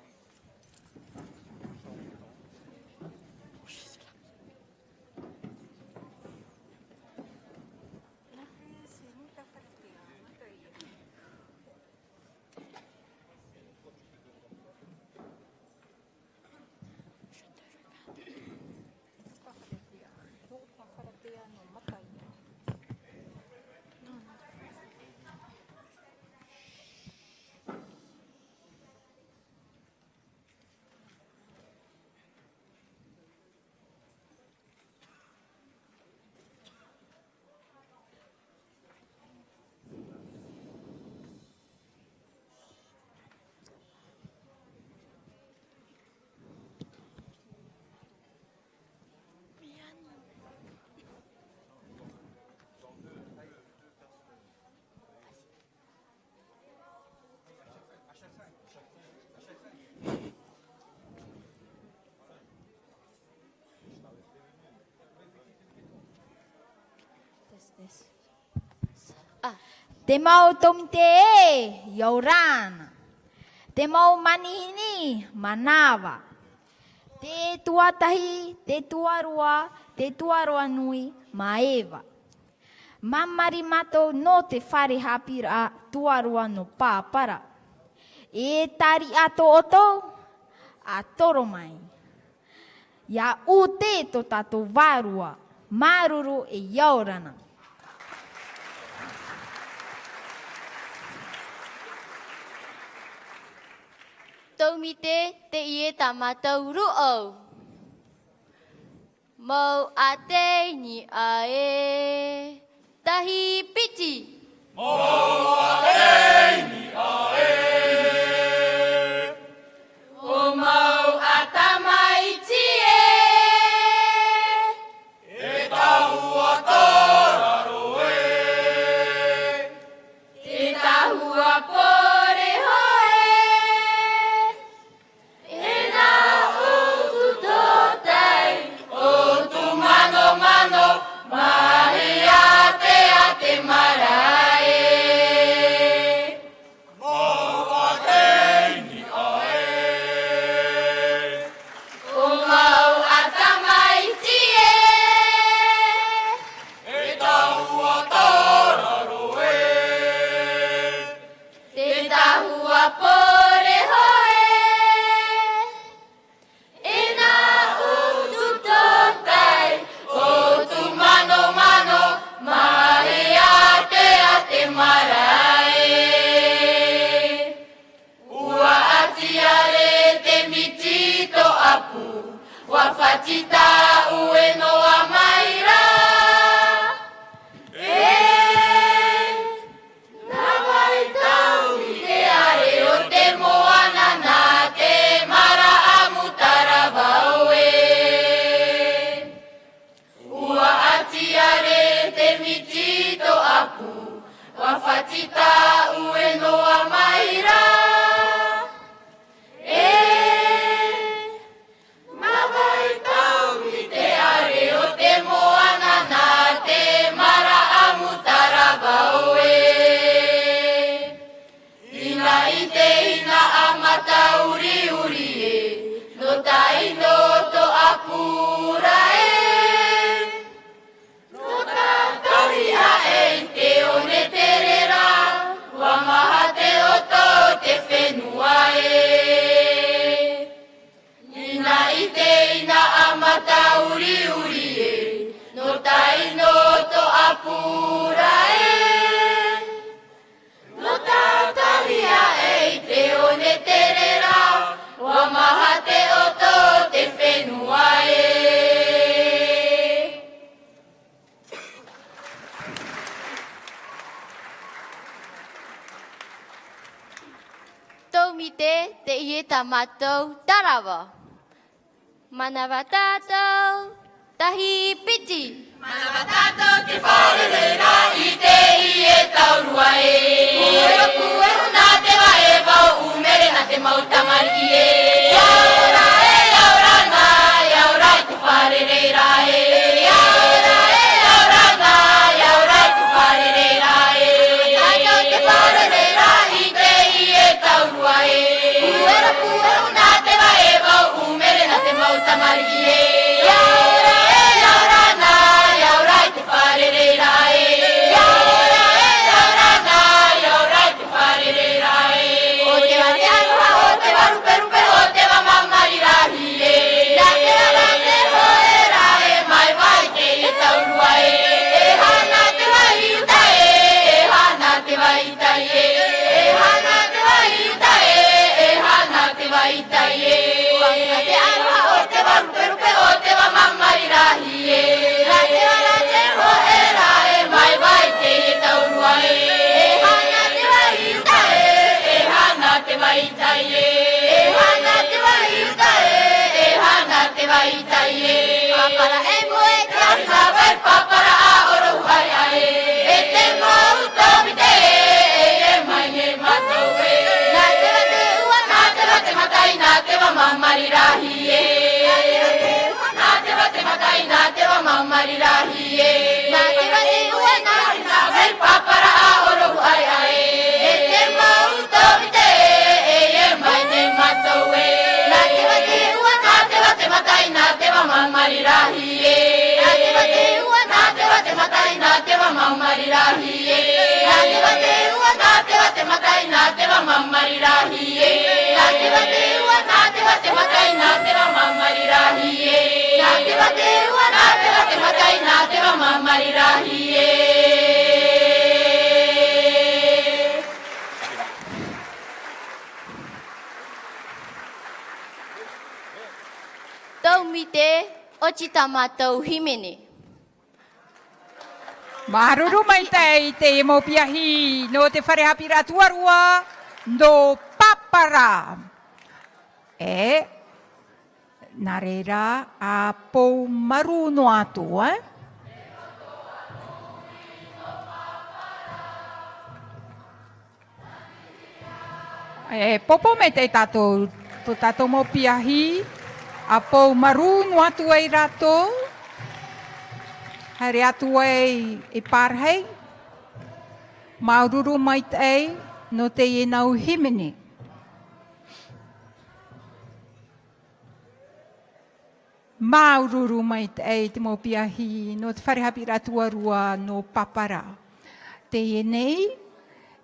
Te mau tomite e, Yorana. Te mau manihini, Manawa. Te tuatahi, te tuaroa nui, Maeva. Mamari matou no te wharehapira tuaroa no pāpara. E tari ato oto, a toro mai. Ia ute to tato varua, maruru e Yorana. Taumite te ie tamatau ru'au. Mau a te ni a e. Tahi piti. Mau a te ni a e. O mau a tamaiti e. E tahu a toraro e. Te tahu a poi. wawhatita ue noa maira. Nā vai tau i te are o te moana nā te mara a mutara vaue. Ua ati are te miti to apu, wawhatita ue noa maira. Taumite te ie tamatou tarawa. Manawa tātou tahi piti. Manawa tātou te wharereira i te ie taurua e. Ue kuehu nā te wae wau umere nā te mau tamari e. Iaura e, iaura ngā, iaura i te wharereira e. Iaura e, iaura ngā, iaura i te wharereira e. Tātou te wharereira i te ie taurua e. Ue kuehu nā te wae wau umere nā te mau tamari e. Iaura e, iaura ngā, iaura i te wharereira e. Iaura e, iaura ngā, iaura i te wharereira e. O te wate aroha, o te waruperupe, o te wamamari rahi e. Nā te ara te hoera e, mai wai te e taurua e. E hana te wai uta e, e hana te wai tai e. E hana te wai uta e, e hana te wai tai e. Nā te aroha, o te waruperupe, o te wamamari rahi e. Nā te ara te hoera e, mai wai te e taurua e. E hana te wai uta e, e hana te wai tai e. E hana te wai uta e, e hana te wai tai e. Papara e moe te arina vai papara a orohu ai ai. E te mau taumite e, e mai ne matou e. Nā te wate ua, nā te wate matai, nā te wamamari rahi e. Nā te wate matai, nā te wamamari rahi e. Nā te wate ua, nā te vai papara a orohu ai ai. E te mau taumite e, e mai ne matou e. Nā te wate ua, nā te wate matai, nā te wamamari rahi e. Nā te wate ua, nā te wate matai, nā te wamamari rahi e. Nā te wate ua, nā te wate matai, nā te wamamari rahi e. Nā te wate ua, nā te wate matai, nā te wamamari rahi e. Nā te wate ua, nā te wate matai, nā te wamamari rahi e. Taumite o ti tamatou himene. Maruru mai tei te mo piahi no te wharehapira tuarua no papara. E nā reira a pou maru no atua. E popo me te tatou mo piahi a pou maru no atua i rato. Haere atu e parhei, maururu mai te no te ienau himene. Maururu mai te mo piahi no te wharehapira tuarua no papara. Te ienei,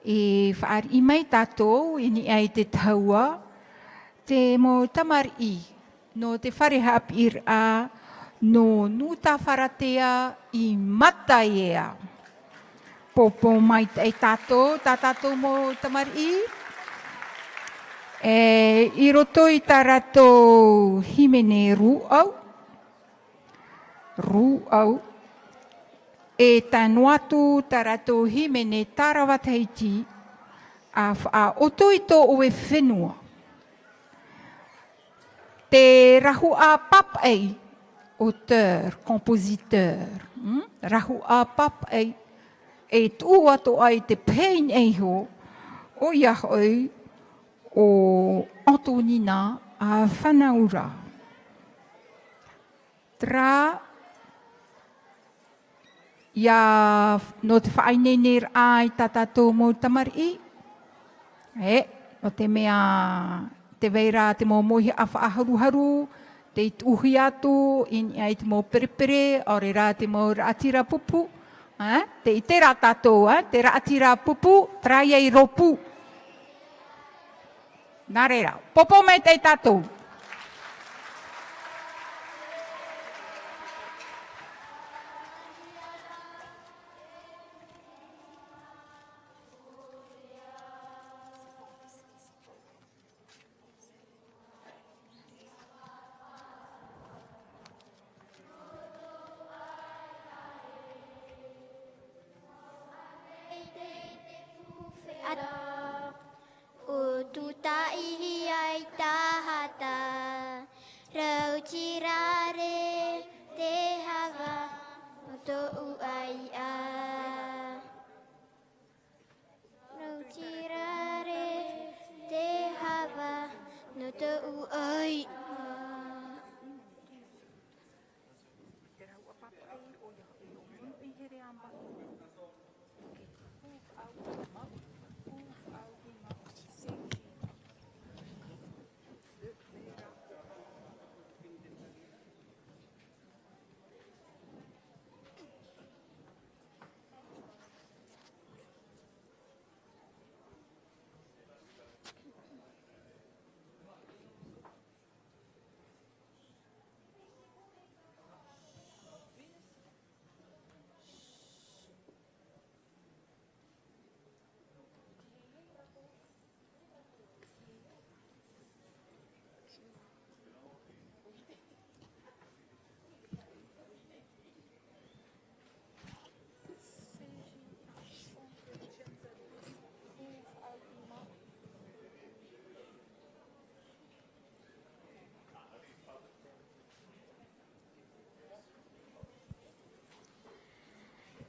e whaari mai tātou, ini ai te taua, te mo tamari no te wharehapira no nuta wharatea i mataia. Popo mai te tātou mo tamari. E i roto i tā rato himene ruau. ru au, e tanu atu tarato himene tarawa Tahiti, a oto i tō o e whenua. Te rahu a pap ei, auteur, compositeur. Rahu a pap ei, e tū ato ai te pein ei ho, o iahoi o Antonina a whanaura. Tra ia no te whainenir ai tatato mo tamari. No te mea te veira te mo mohi a whaaharuharu, te uhi atu, in ai te mo perepere, ore rā te mo raatira pupu. Te i te rā tātou, te raatira pupu, trai ei ropu. Nā reira, popo mai te tātou. O tutai ai tahata, rau tirare te hava, o tou ai a. Rau tirare te hava, no tou ai a.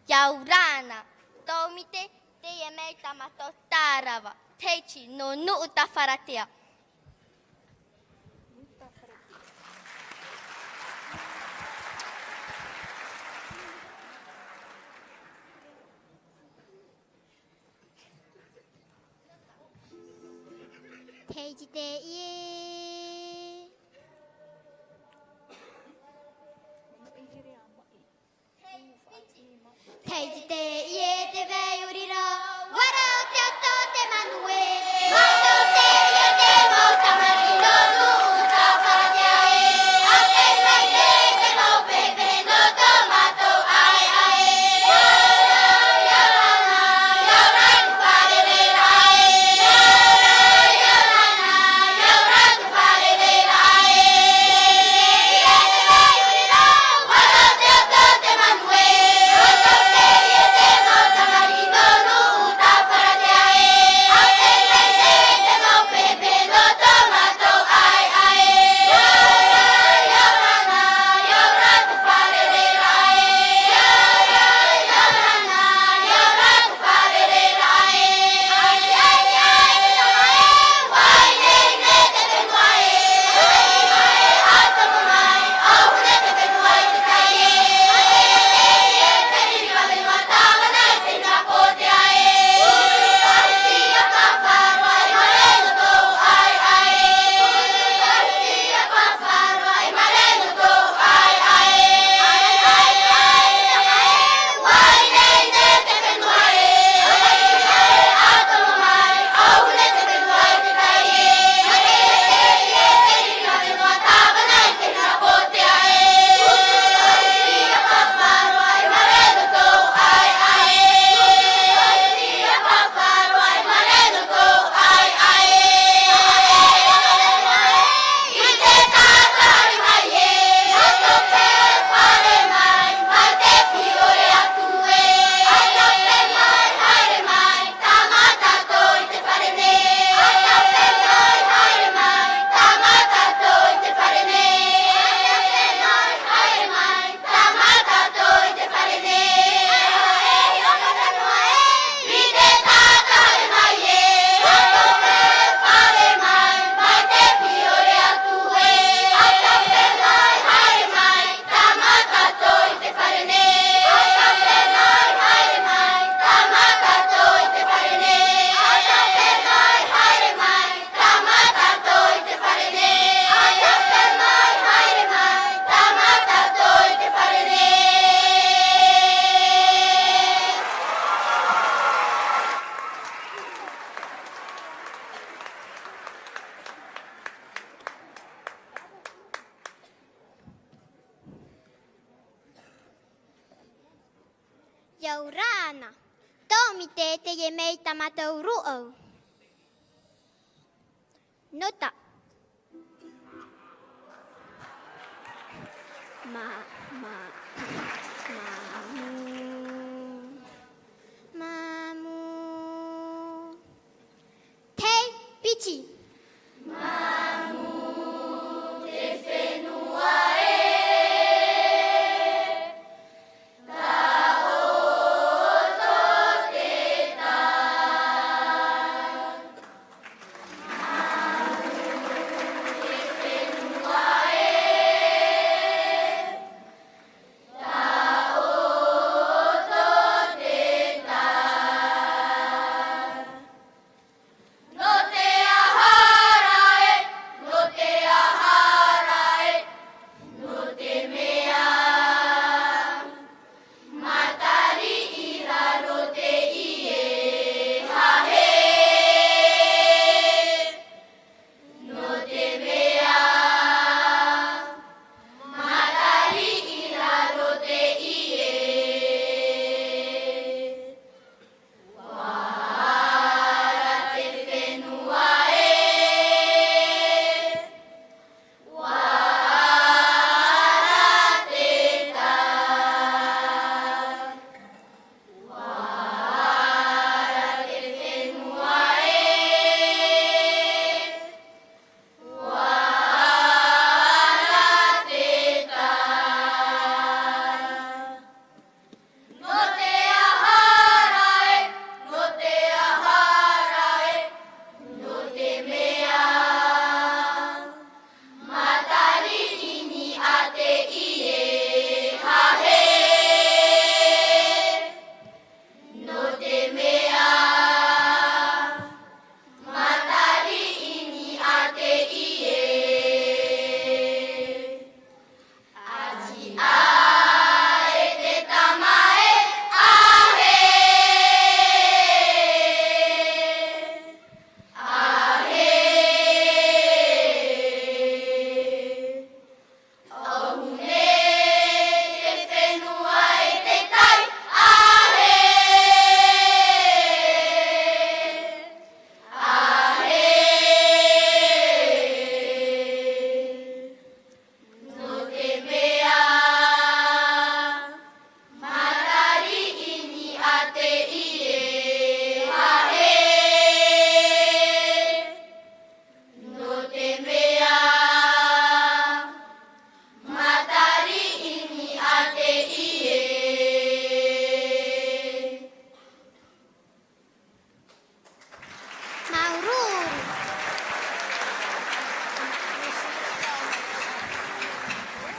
Yaurana, tau mite te e mei tamato tārawa, teichi no nuu tawharatea. Teichi te ie. Teichi te ie te vei urira, warau te ato te manue. Mato te ie te mau tamari no nuu ta wharatea e. A te mai te mau pepe no tomato ai ai. Yaurau, yaurana, yaurai ku wharere rai. Yaurau, yaurana, yaurai Yaurana. Tomi te ye mei tamatau ru'o. Nota. Mamu. Te pichi. Mamu te whenua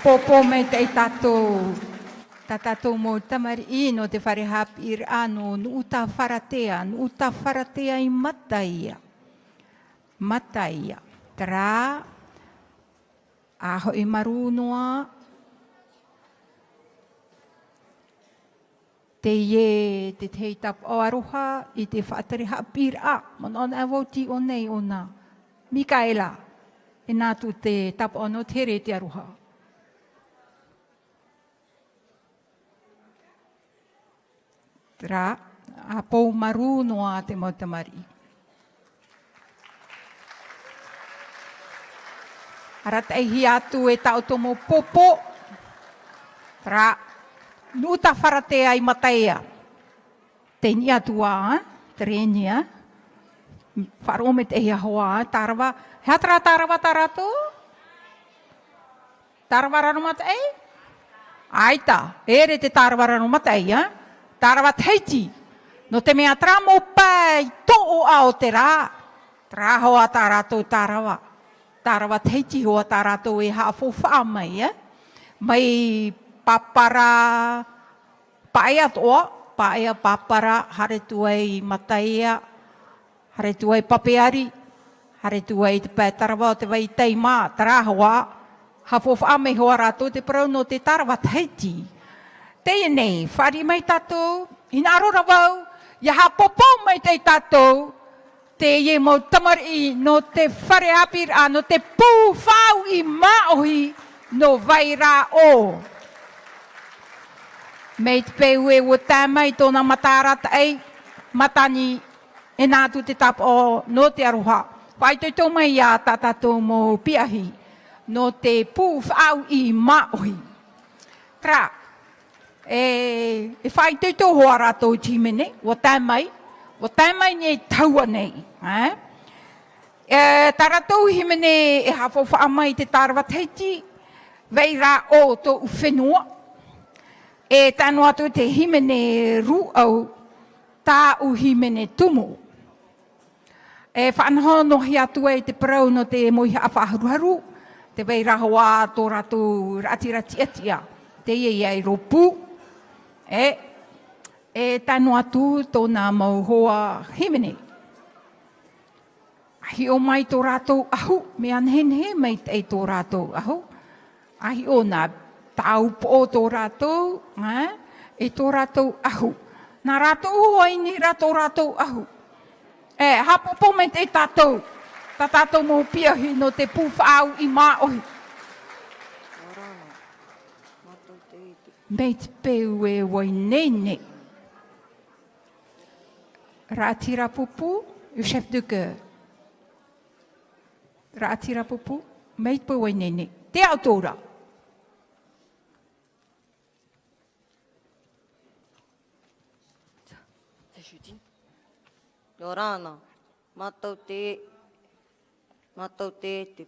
Popo me te tatou. Ta tatou mo tamari ino te whare hapi ir ano nu uta wharatea. Nu uta wharatea I mataia. Mataia. Tra. Aho I marunoa. Te ie te tei tap o aroha I te whaatari hapi ir a. Manona avoti o nei o na. Mikaela. E nātu te tap o no tere te aroha. Tra, a pou maru noa te mautamari. Arata hi atu e tau tomo popo. Tra, nuta wharatea I mataia. Te ni atua, trenia. Wharome te hi ahoa, tarawa. Heatra tarawa tarato? Tarawa rano matai? Aita, ere te tarawa rano matai, ha? Tarawa teiti, no te mea tramo pai to'o ao te rā. Traho a tarato tarawa. Tarawa teiti hoa tarato e hawhowha mai, Mai papara paia toa, paia papara hare tuai mataia, hare tuai papeari, hare tuai te pai tarawa o te wai teima, trahoa, hawhowha mai hoa rato te parau no te tarawa teiti. Te nei, whari mai tātou, ina arora wau, ia ha popo mai te tātou, te ie mo tamari no te whare apir a no te pū whau I maohi no vaira o. Mei te peu e o tāmai tōna matarata ei, matani e nātu te tapa o no te aroha. Pai toi tō mai a tātātou mō piahi no te pū whaau i maohi. Tra, e whai toi tō hoa rātou tīmene, o tāmai nei taua nei. Tāratou himene e hawhawha mai te tārawa teiti, vei rā o tō whenua. E tānu atu te himene ruau, tā u himene tumu. E whanhonohi atu e te parau no te mohi hawhaharuharu, te wei rahoa tō rātou rati atia, te iei ropu. E tānu atu tōna mau hoa himene. Ahi o mai tō rātou ahu, me anhenhe mai te tō rātou ahu. Ahi o nā tau po tō rātou, e tō rātou ahu. Nā rātou hoi ni rātou ahu. Hapopo me te tātou. Tā tātou mō piahi no te pūwhaau i maohi. Mei te peu e wai nene. Rātira pupu, u chef de cœur. Rātira pupu, mei te peu wai nene. Te autora. Yorana, matau te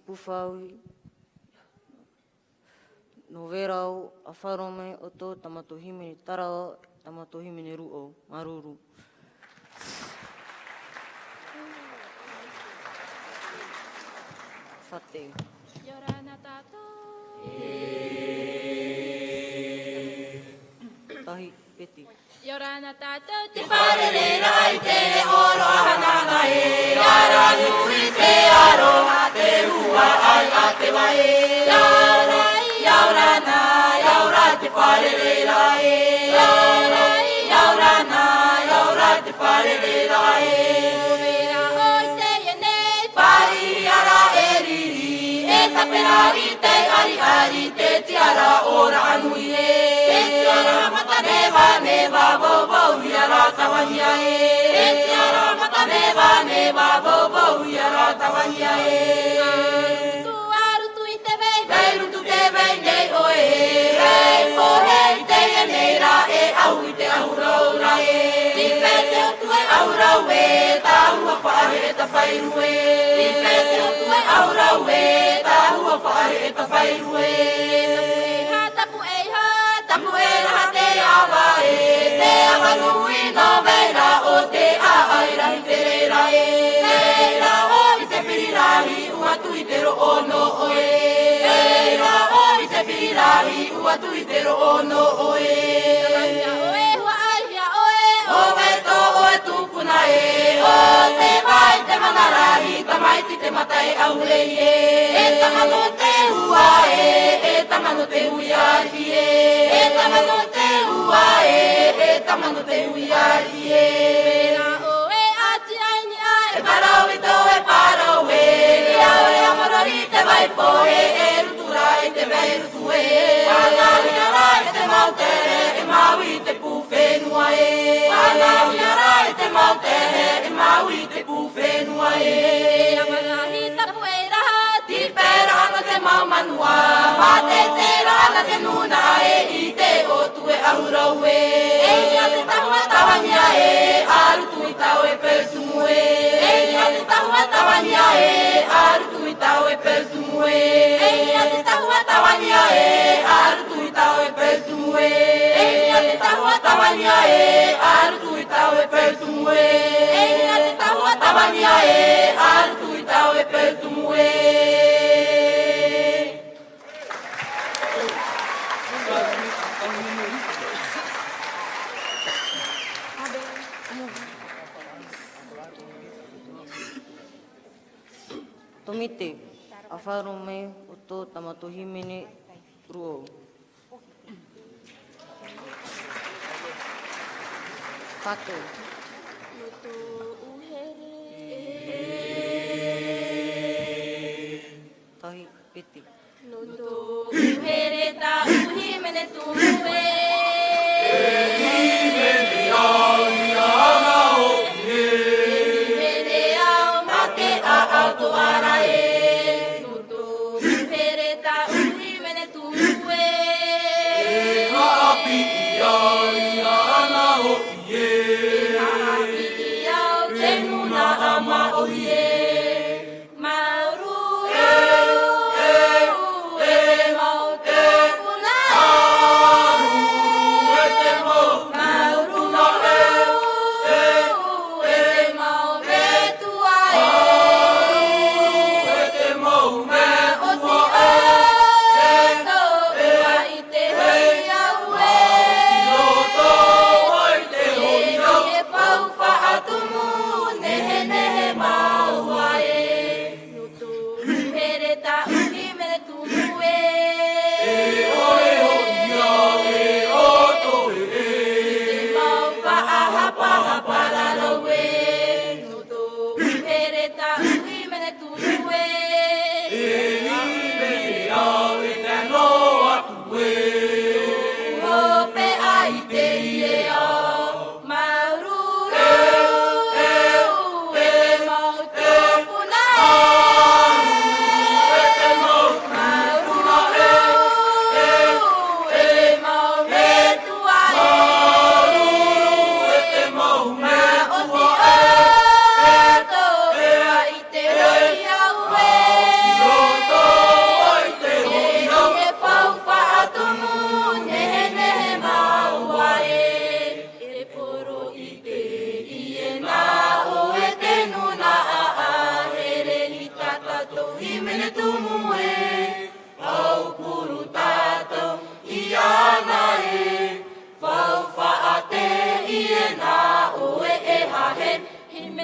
puwhaui, no verau, a wharome o tō tamato himene tarawa, tamato himene ruo, maruru. Whate. Yorana tātou. Tahi, peti. Yorana tātou te wharere rai te oro hananga e. Yara nui te aroha te rua ai a te wae. Yaurana, yaura te wharere rai. Yaurana, yaura te wharere rai. Mira hoi te ienei, whai ara e riri. E tapera i te ari te tiara ora anui e. Te tiara mata neva bobo hiara tawanya e. Te tiara mata neva bobo hiara tawanya e. Arutu i te vei, veirutu te vei nei oe. Rei pohei te nei ra e au i te ahuraura e. Tipe te otu e aurau e, tahua whaare e ta whairu e. Tipe te otu e aurau e, tahua whaare e ta whairu e. Tapu e raha te awa e, te awa nui no veira o te aaira i te reira e. Reira o i te pirirahi, ua tui te ro ono oe. Reira o i te pirirahi, ua tui te ro ono oe. Tawanya oe, hua aihia oe, o veto oe tupuna e. O te mai te manarahi, tamaiti te matai au rei e. E tamano te hua e tamano te huiari e. E tamano te hua e tamano te huiari e. Pera oe ati aini ai, e parau i tō e parau e. Ia ore amorori te vai poe, e rutura i te vei rutu e. Whangahi ara i te mautere, e mau i te pūwhenua e. Whangahi ara i te mautere, e mau i te pūwhenua e. E amagahi tapu e raha, ti pera ana te mau manua. Ma te rana te nuna e, i te otu e ahurau e. E ia te tahua tawanya e, arutu i tau e pertumu e. E ia te tahua tawanya e, arutu i tau e pertumu e. E ia te tahua tawanya e, arutu i tau e pertumu e. E ia te tahua tawanya e, arutu i tau e pertumu e. E ia te tahua tawanya e, arutu i tau e pertumu e. Tomite, a wharome o tō tamato himene ruo. Kato. Noto uhere. Tahi, peti. Noto uhere ta uhi mene tumu e.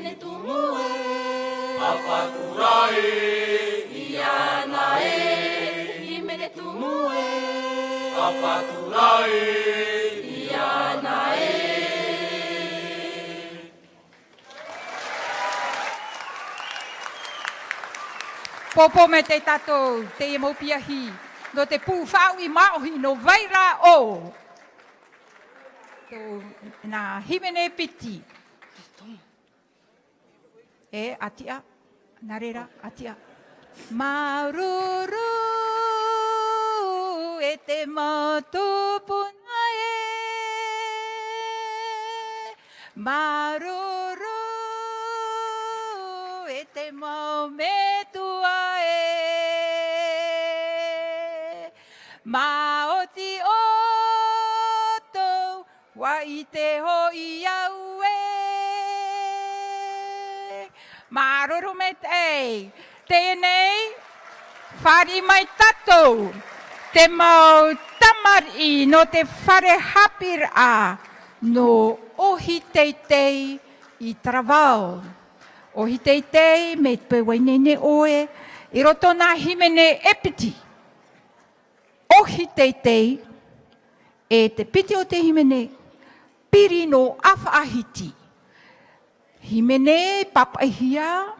himene tumue. Afaturai, Iana himene tumue. afaturai, Iana Popo me te tatou, te e maupiahi, no te pūwhau I maohi no vaira o. Tō nā himene piti. E atia, narera, atia. Maruru e te matupuna e. Maruru e te maumetua e. Maoti oto wa I te hoi au e. Maruru me te, tēnei, whare mai tatou, te mau tamari no te whare hapira no ohi teitei I Taravao. Ohi teitei me te wainene oe, I roto nā himene epiti. Ohi teitei, e te piti o te himene, piri no awhaahiti. Himene papaihia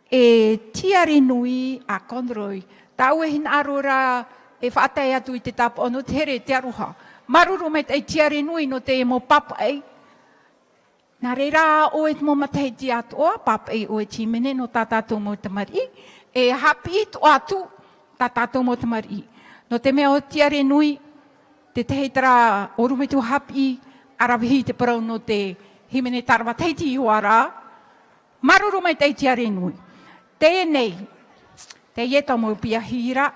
e tiari nui a Conroy. Tau e hina arora e whaatai atu I te tapu ono te here te aruha. Maruru me te tiari nui no te mo papai. Nā reira o e mo matahiti atoa, papai o e timene no tātātou mo tamari. E hapi to atu tātātou mo tamari. No te mea o tiari nui, te teheitara orumetu hapi, arawihi te parau no te himene tarawa teiti I wara, maruru mai teiti are nui. Tēnei, te ieta mo piahira,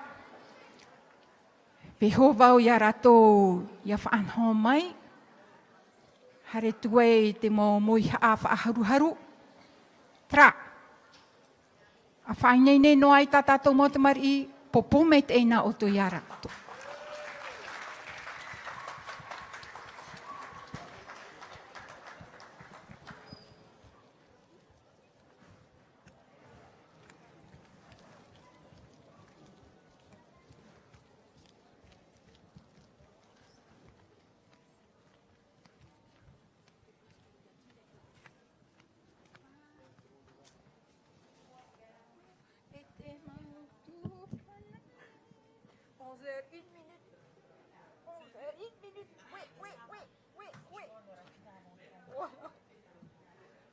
pe hovau I a ratou ia whaanho mai, hare tue te mo moiha a whaaharuharu. Tra, a whainei no ai tātātou mo te mari, popo me te eina o to ia ratou.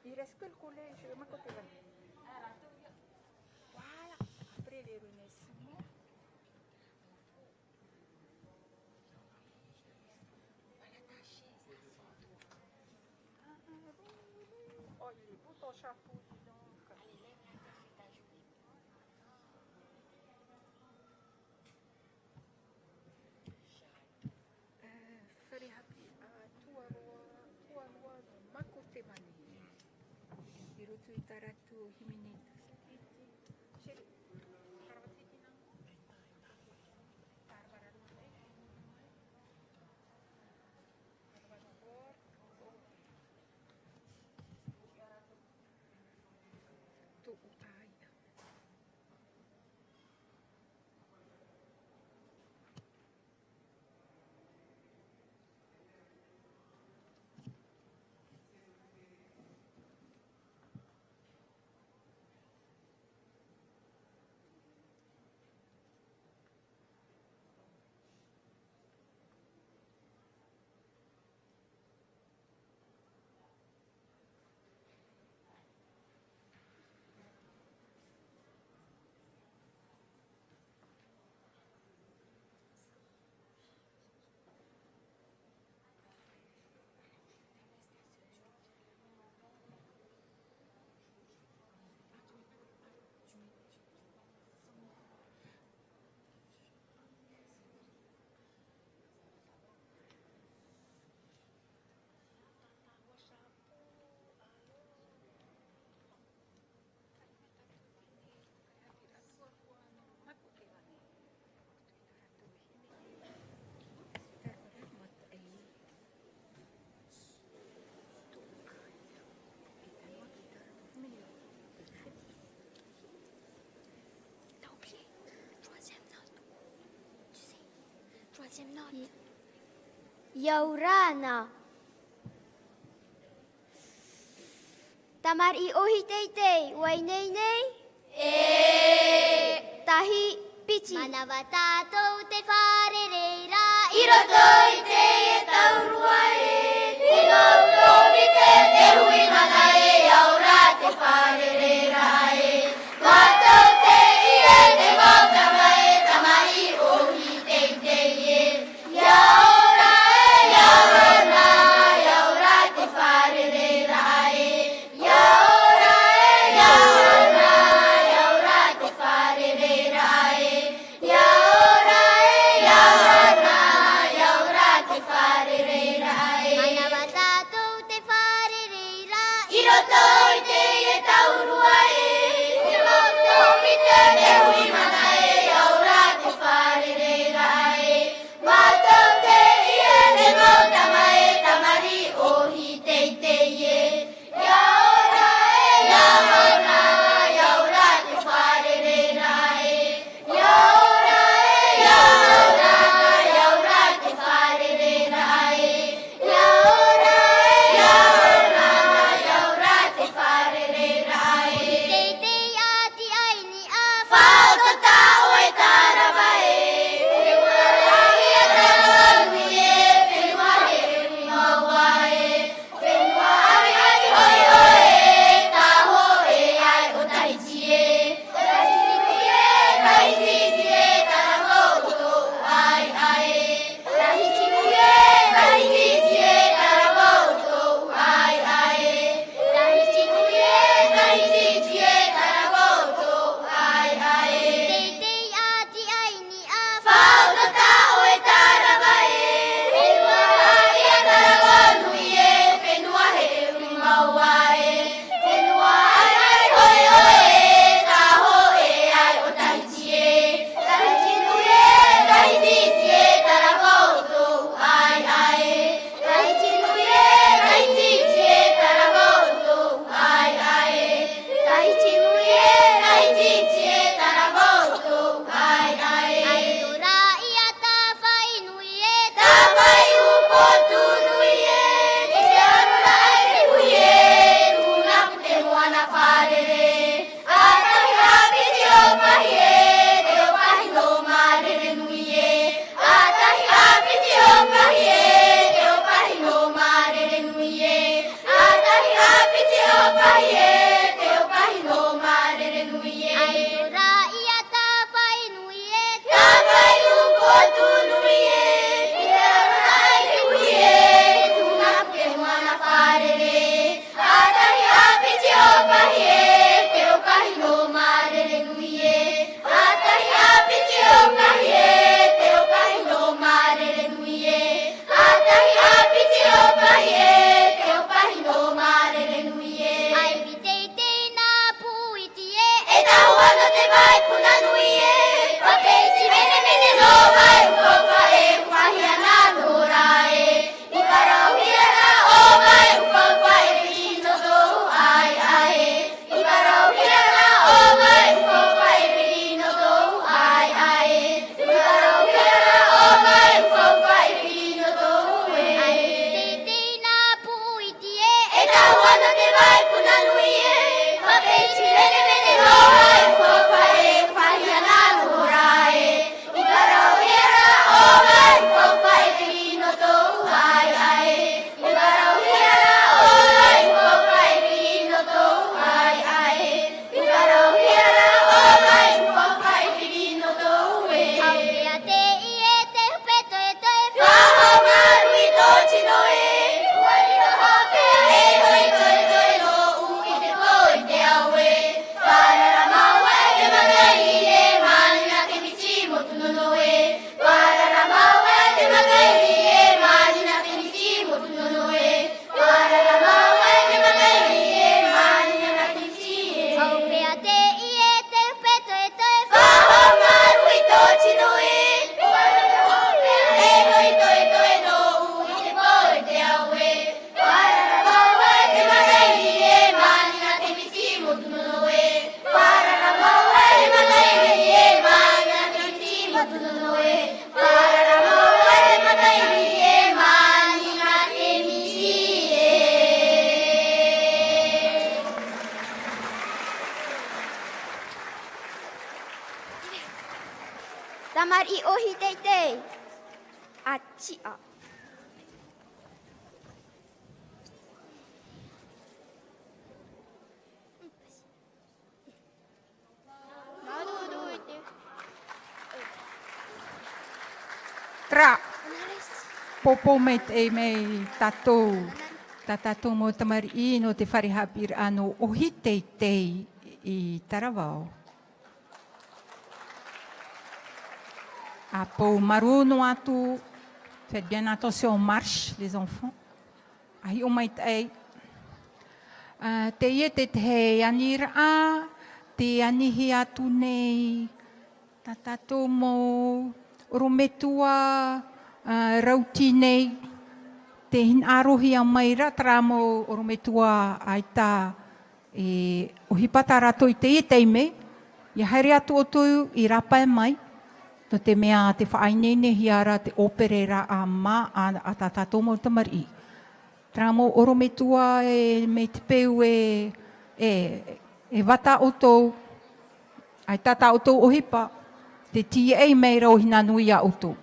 Il reste que le collège, ma copine. Voilà, après les remerciements. Oh, il est beau ton chapeau, dis donc. Fare happy tua roa ma côté mani. Irotu itaratu himini. Shiri. Karavatikina. Tu utai. Yaurana. Tamar I ohi teitei, wai nei nei? Tahi pichi. Manava tātou te wharereira, I roto I te e taurua e. Te ngautomi te hui mana e, aura te wharereira e. Mātou te I e te mautama e, tamari ohi teitei e. Yaura e, yaurana, yaura te wharereira e. Yaura e, yaurana, yaura te wharereira e. Yaura e, yaurana, yaura te ari ohi teitei. Atia. Tra. Popo me te me tatou. Tatou mo tamari no te wharehapir ano ohi teitei I Taravao. A pou maru no atu. Faites bien attention, on marche, les enfants. Ai o mai te te ie te te anira a, te anihi atu nei, tatatou mo rometua rauti nei, te hin arohi a maira, tra mo rometua aita o hipata rato I te ie teime, I haere atu o tui I rapa e mai, no te mea te whainene hiara te operera a ma a tatatou mo tamari. Tra mo orometua me te peu wata o tou, ai tata o tou o hipa, te tia e meira o hina nui a o tou.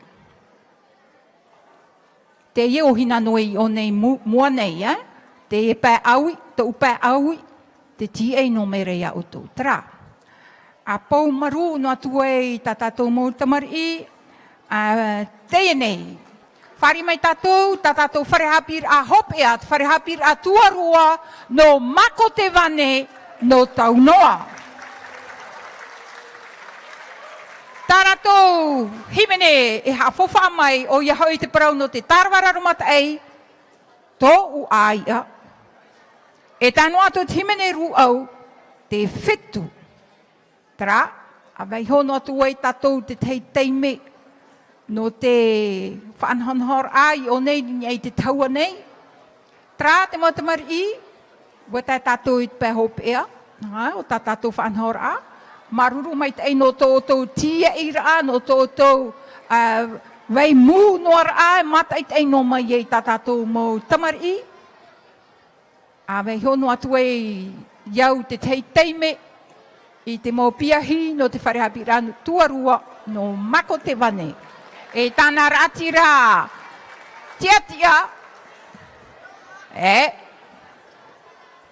Te ie o hina nui o nei mua nei, te ie pē aui, te upē aui, te tia e no meira a o tou. Tra, a pou maru no atu e tatatou mo tamari, te nei, whare mai tatou wharehapir a hopeat, wharehapir a tuarua no mako te wane no taunoa. Taratou himene e hawhowha mai o ia hoi te parau no te tarwara rumata ei, tō u aia. E tano atu te himene ru au, te whetu. Tara, a wei hono atu e tatou te teime, no te whanhonhor ai o nei ni te taua nei. Tra te matamari I, wa tai tātou I te pēhope ea, o tā tātou whanhor a. Maruru mai te no tōtou tia I raa, no tōtou wei mū noar a, mata I te no mai e tā tātou mo tamari I. A wei hono atu e iau te teime, I te mo piahi no te wharehapiranu tuarua no mako te wane. E tāna rati rā, tia,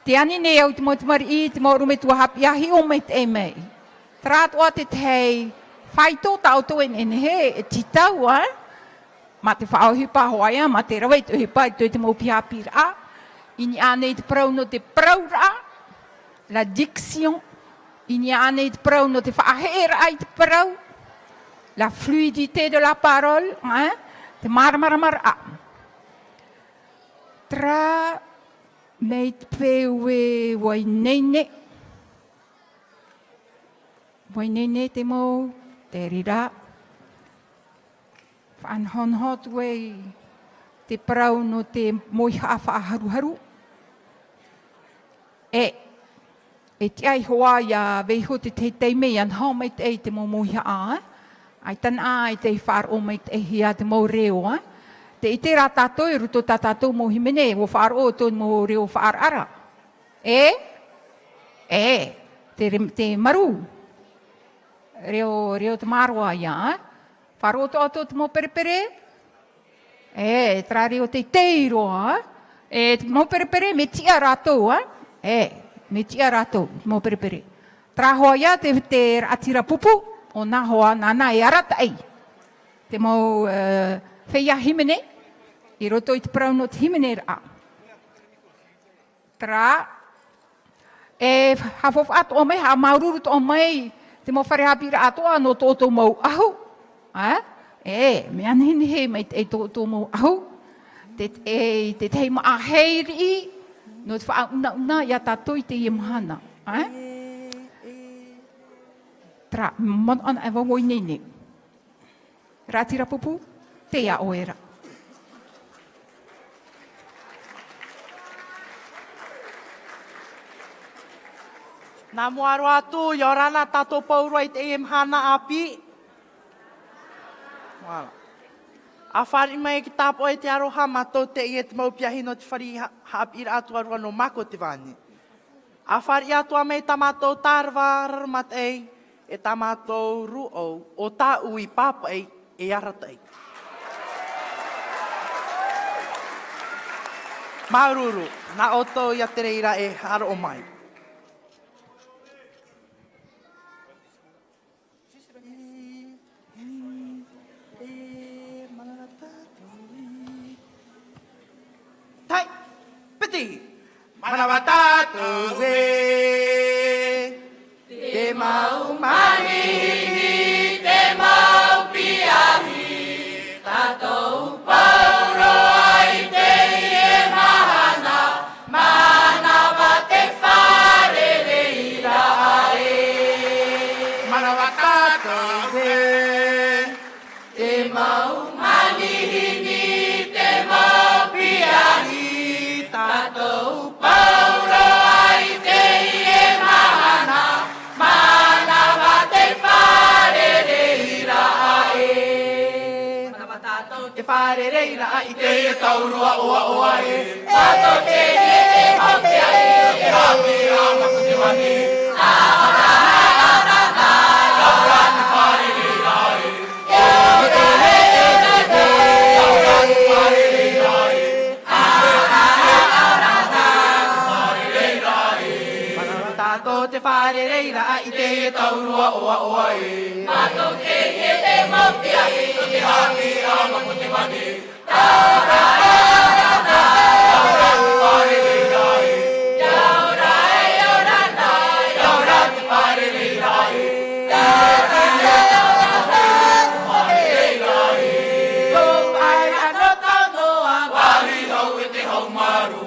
te anine au te motamari I, te maurume tua hapi ahi o mei te mei. Trāt o te tei, whai tō tau tō en he, e titau, ma te whaohipa hoaia, ma te rawai tō hipa, I te maupi hapi rā, ini ane te prau no te prau rā, la diction, ini ane te prau no te whaahera ai te prau, la fluidité de la parole, te maramaramara. Tra mei te pewe wainene te mo, te rira. Whanhonhot wei te parau no te moiha whaaharuharu. E te ai hoa ia weiho te teime an hau mai te mo moiha a, ai tan ai te whar o mai te hia te mau reo, te ite rā tātou e ruto tā tātou mo himene, o whar o tō mo reo whar ara. Te maru. Reo te marua ia, whar o tō ato te mo perepere. Tra reo te teiroa, te mo perepere me tia rātou, me tia rātou, mo perepere. Tra hoa ia te atira pupu, o nā hoa nāna e arata ei. Te mau wheia himene, I roto I te parau no te himene rā. Tra, hawhof ato o mei, ha maururu to o mei, te mau wharehapira atoa no tōtou mau ahu. Me anhini he mei te tōtou mau ahu. Te tei maa heiri, no te whauna ia tātou I te ie mahana. Tra, man ana e wangoi nene. Rātira pupu, te ia oera. Nā moaro atu, i orana tātou paurua I te e mhana api. Wala. A whari mai ki tāpo e te aroha mātou te i e te maupiahi no te whari hapi ira atu arua no mako te wani. A whari atua mei ta mātou tārwa raramat ei, e tamatou ruo o tā ui papai e aratai. Maruru, na oto ia tereira e haro o mai. Tai, peti, manawatato e te mau manini, te mau piahi, tatou pauro ai te ie mahana, manawa te whare reira e. Manawatato e te mau manini, te mau piahi, tatou pauro ai te ie mahana, manawa te whare reira e. Manawa tātou te whare reira i te e taurua oa e. Tātou te e te hopea e te hape a maku te wani. Aora te whare reira e. Aora te whare reira e. Tātou te whare reira i te e taurua oa e. Tātou te e te mopia e te haki a maku te wani. Taura e aurana, taura te whare reira e. Taura e aurana, taura te whare reira e. Taura e aurana, te whare reira e. Tō ai anō tau noa, wahi hau e te hau maru.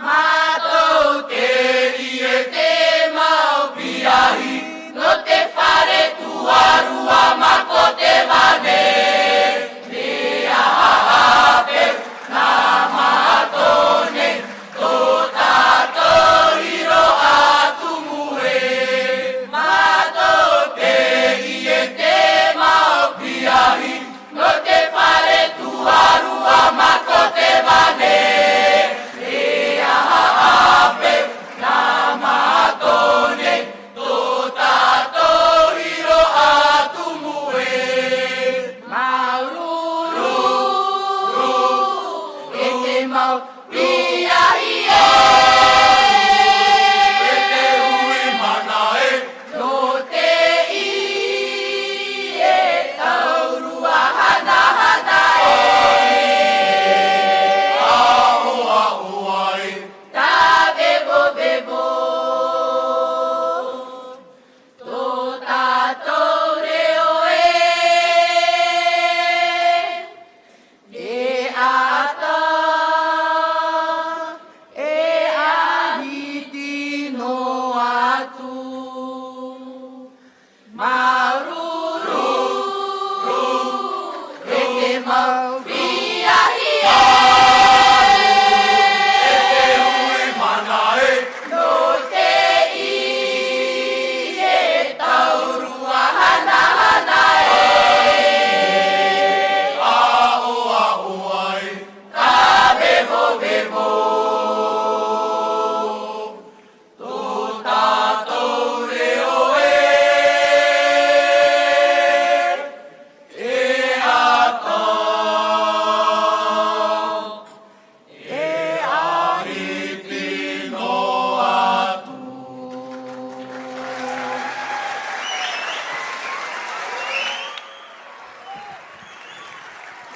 Matou te ie te mau pi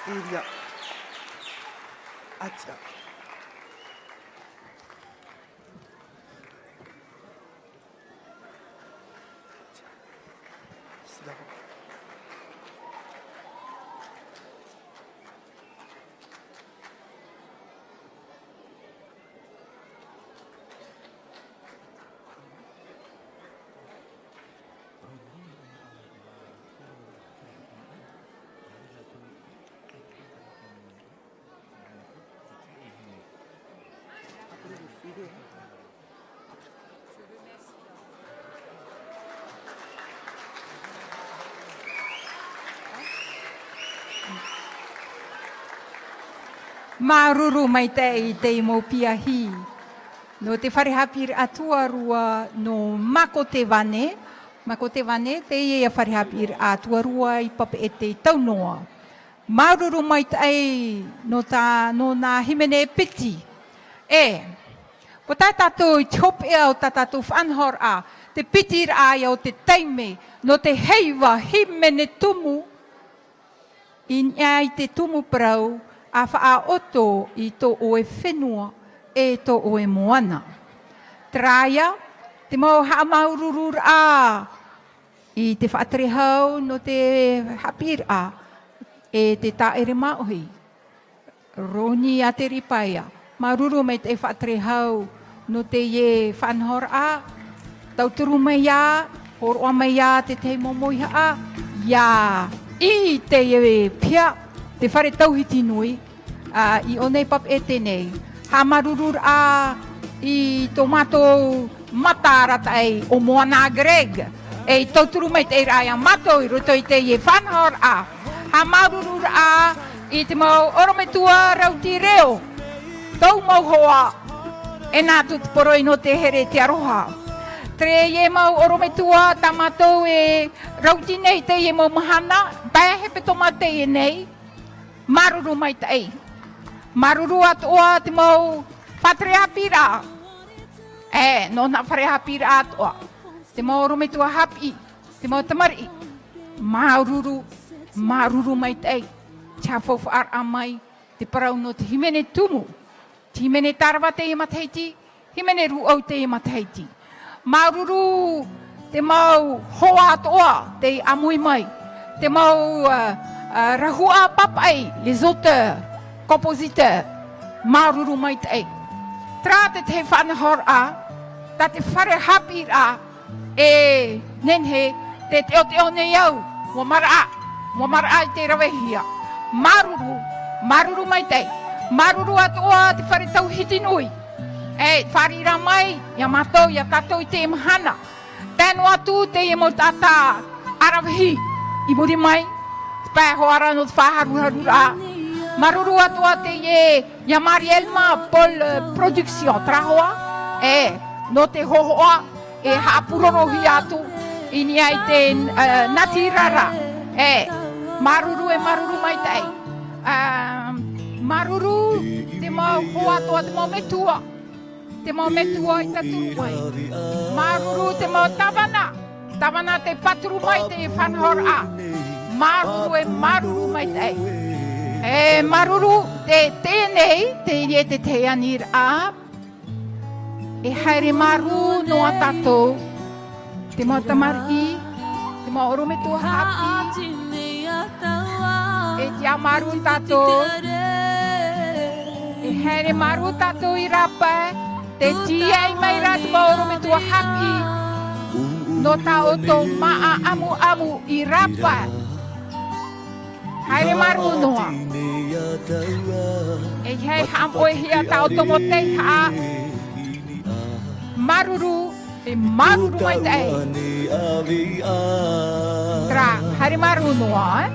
Iria. Atia. Maruru mai te mo piahi. No te wharehapir atua rua no mako te wane. Mako te wane te ia wharehapir atua rua I pape e te taunoa. Maruru mai te no nā himene piti. Po tā tātou I te hope e au tā tātou whanhor a. Te pitir a au te teime. No te heiwa himene tumu. I te tumu prau. A wha oto I tō oe whenua e tō oe moana. Traia, te mau haamaururur a I te whaatrehau no te hapir a e te taere maohi. Roni a te ripaia. Maruru me te whaatrehau no te ye whanhor a. Tauturu mai a, horoa mai a te te momoiha a. Ia, I te ye pia. Te whare tauhiti nui, I o nei pap e tenei. Ha marurur a I tomato matarata e o moana greg. E tauturu mai te raya mato I roto I te ye whanhor a. Ha marurur a I te mau orometua rauti reo. Tau mau hoa e nā tutu poroi no te here te aroha. Tre ye mau orometua tamato e rauti nei te ye mau mahana. Pai hepe tomate e nei. Maruru mai tai. Maruru atua te mau whatreapira. No na whareapira atua. Te mau rometua hapi. Te mau tamari. Maruru mai tai. Tia fofu ar amai. Te parau no te himene tumu. Te himene tarwa te imateiti. Himene ruau te imateiti. Maruru te mau hoa atua. Te amui mai. Te mau... rahua papai, les auteurs, compositeurs, maruru mai te. Tra te whanahor a, ta te whare hapir a, e nenhe, te o ne iau, mo mara I te rawehia. Maruru mai te. Maruru atua te whare tau hiti nui. Wharira mai, ia matou, ia tatou I te mahana. Tēnu atu te mo tata arawahi, I muri mai, Pēhoara no te whaharuharura. Maruru atua te ia Marielma Paul Production trahoa. No te hohoa e haapurorohi atu. Ini ai te natirara. Maruru mai tei. Maruru te mau hoa atua te mau metua. Te mau metua I taturu mai. Maruru te mau tavana. Tavana te paturu mai te whanhor a. Maruru mai tei. Maruru te tenei, te irie te te anir a. E haere maru no a tatou. Te mau tamari, te mau orometua hapi. E te amaru tatou. E haere maru tatou I rapa. Te tia I mai ra te mau orometua hapi. No ta oto maa amu I rapa. Haere maru noa. E hei ham oe hia tau tomo te ha. Maruru mai te. Tra, haere maru noa,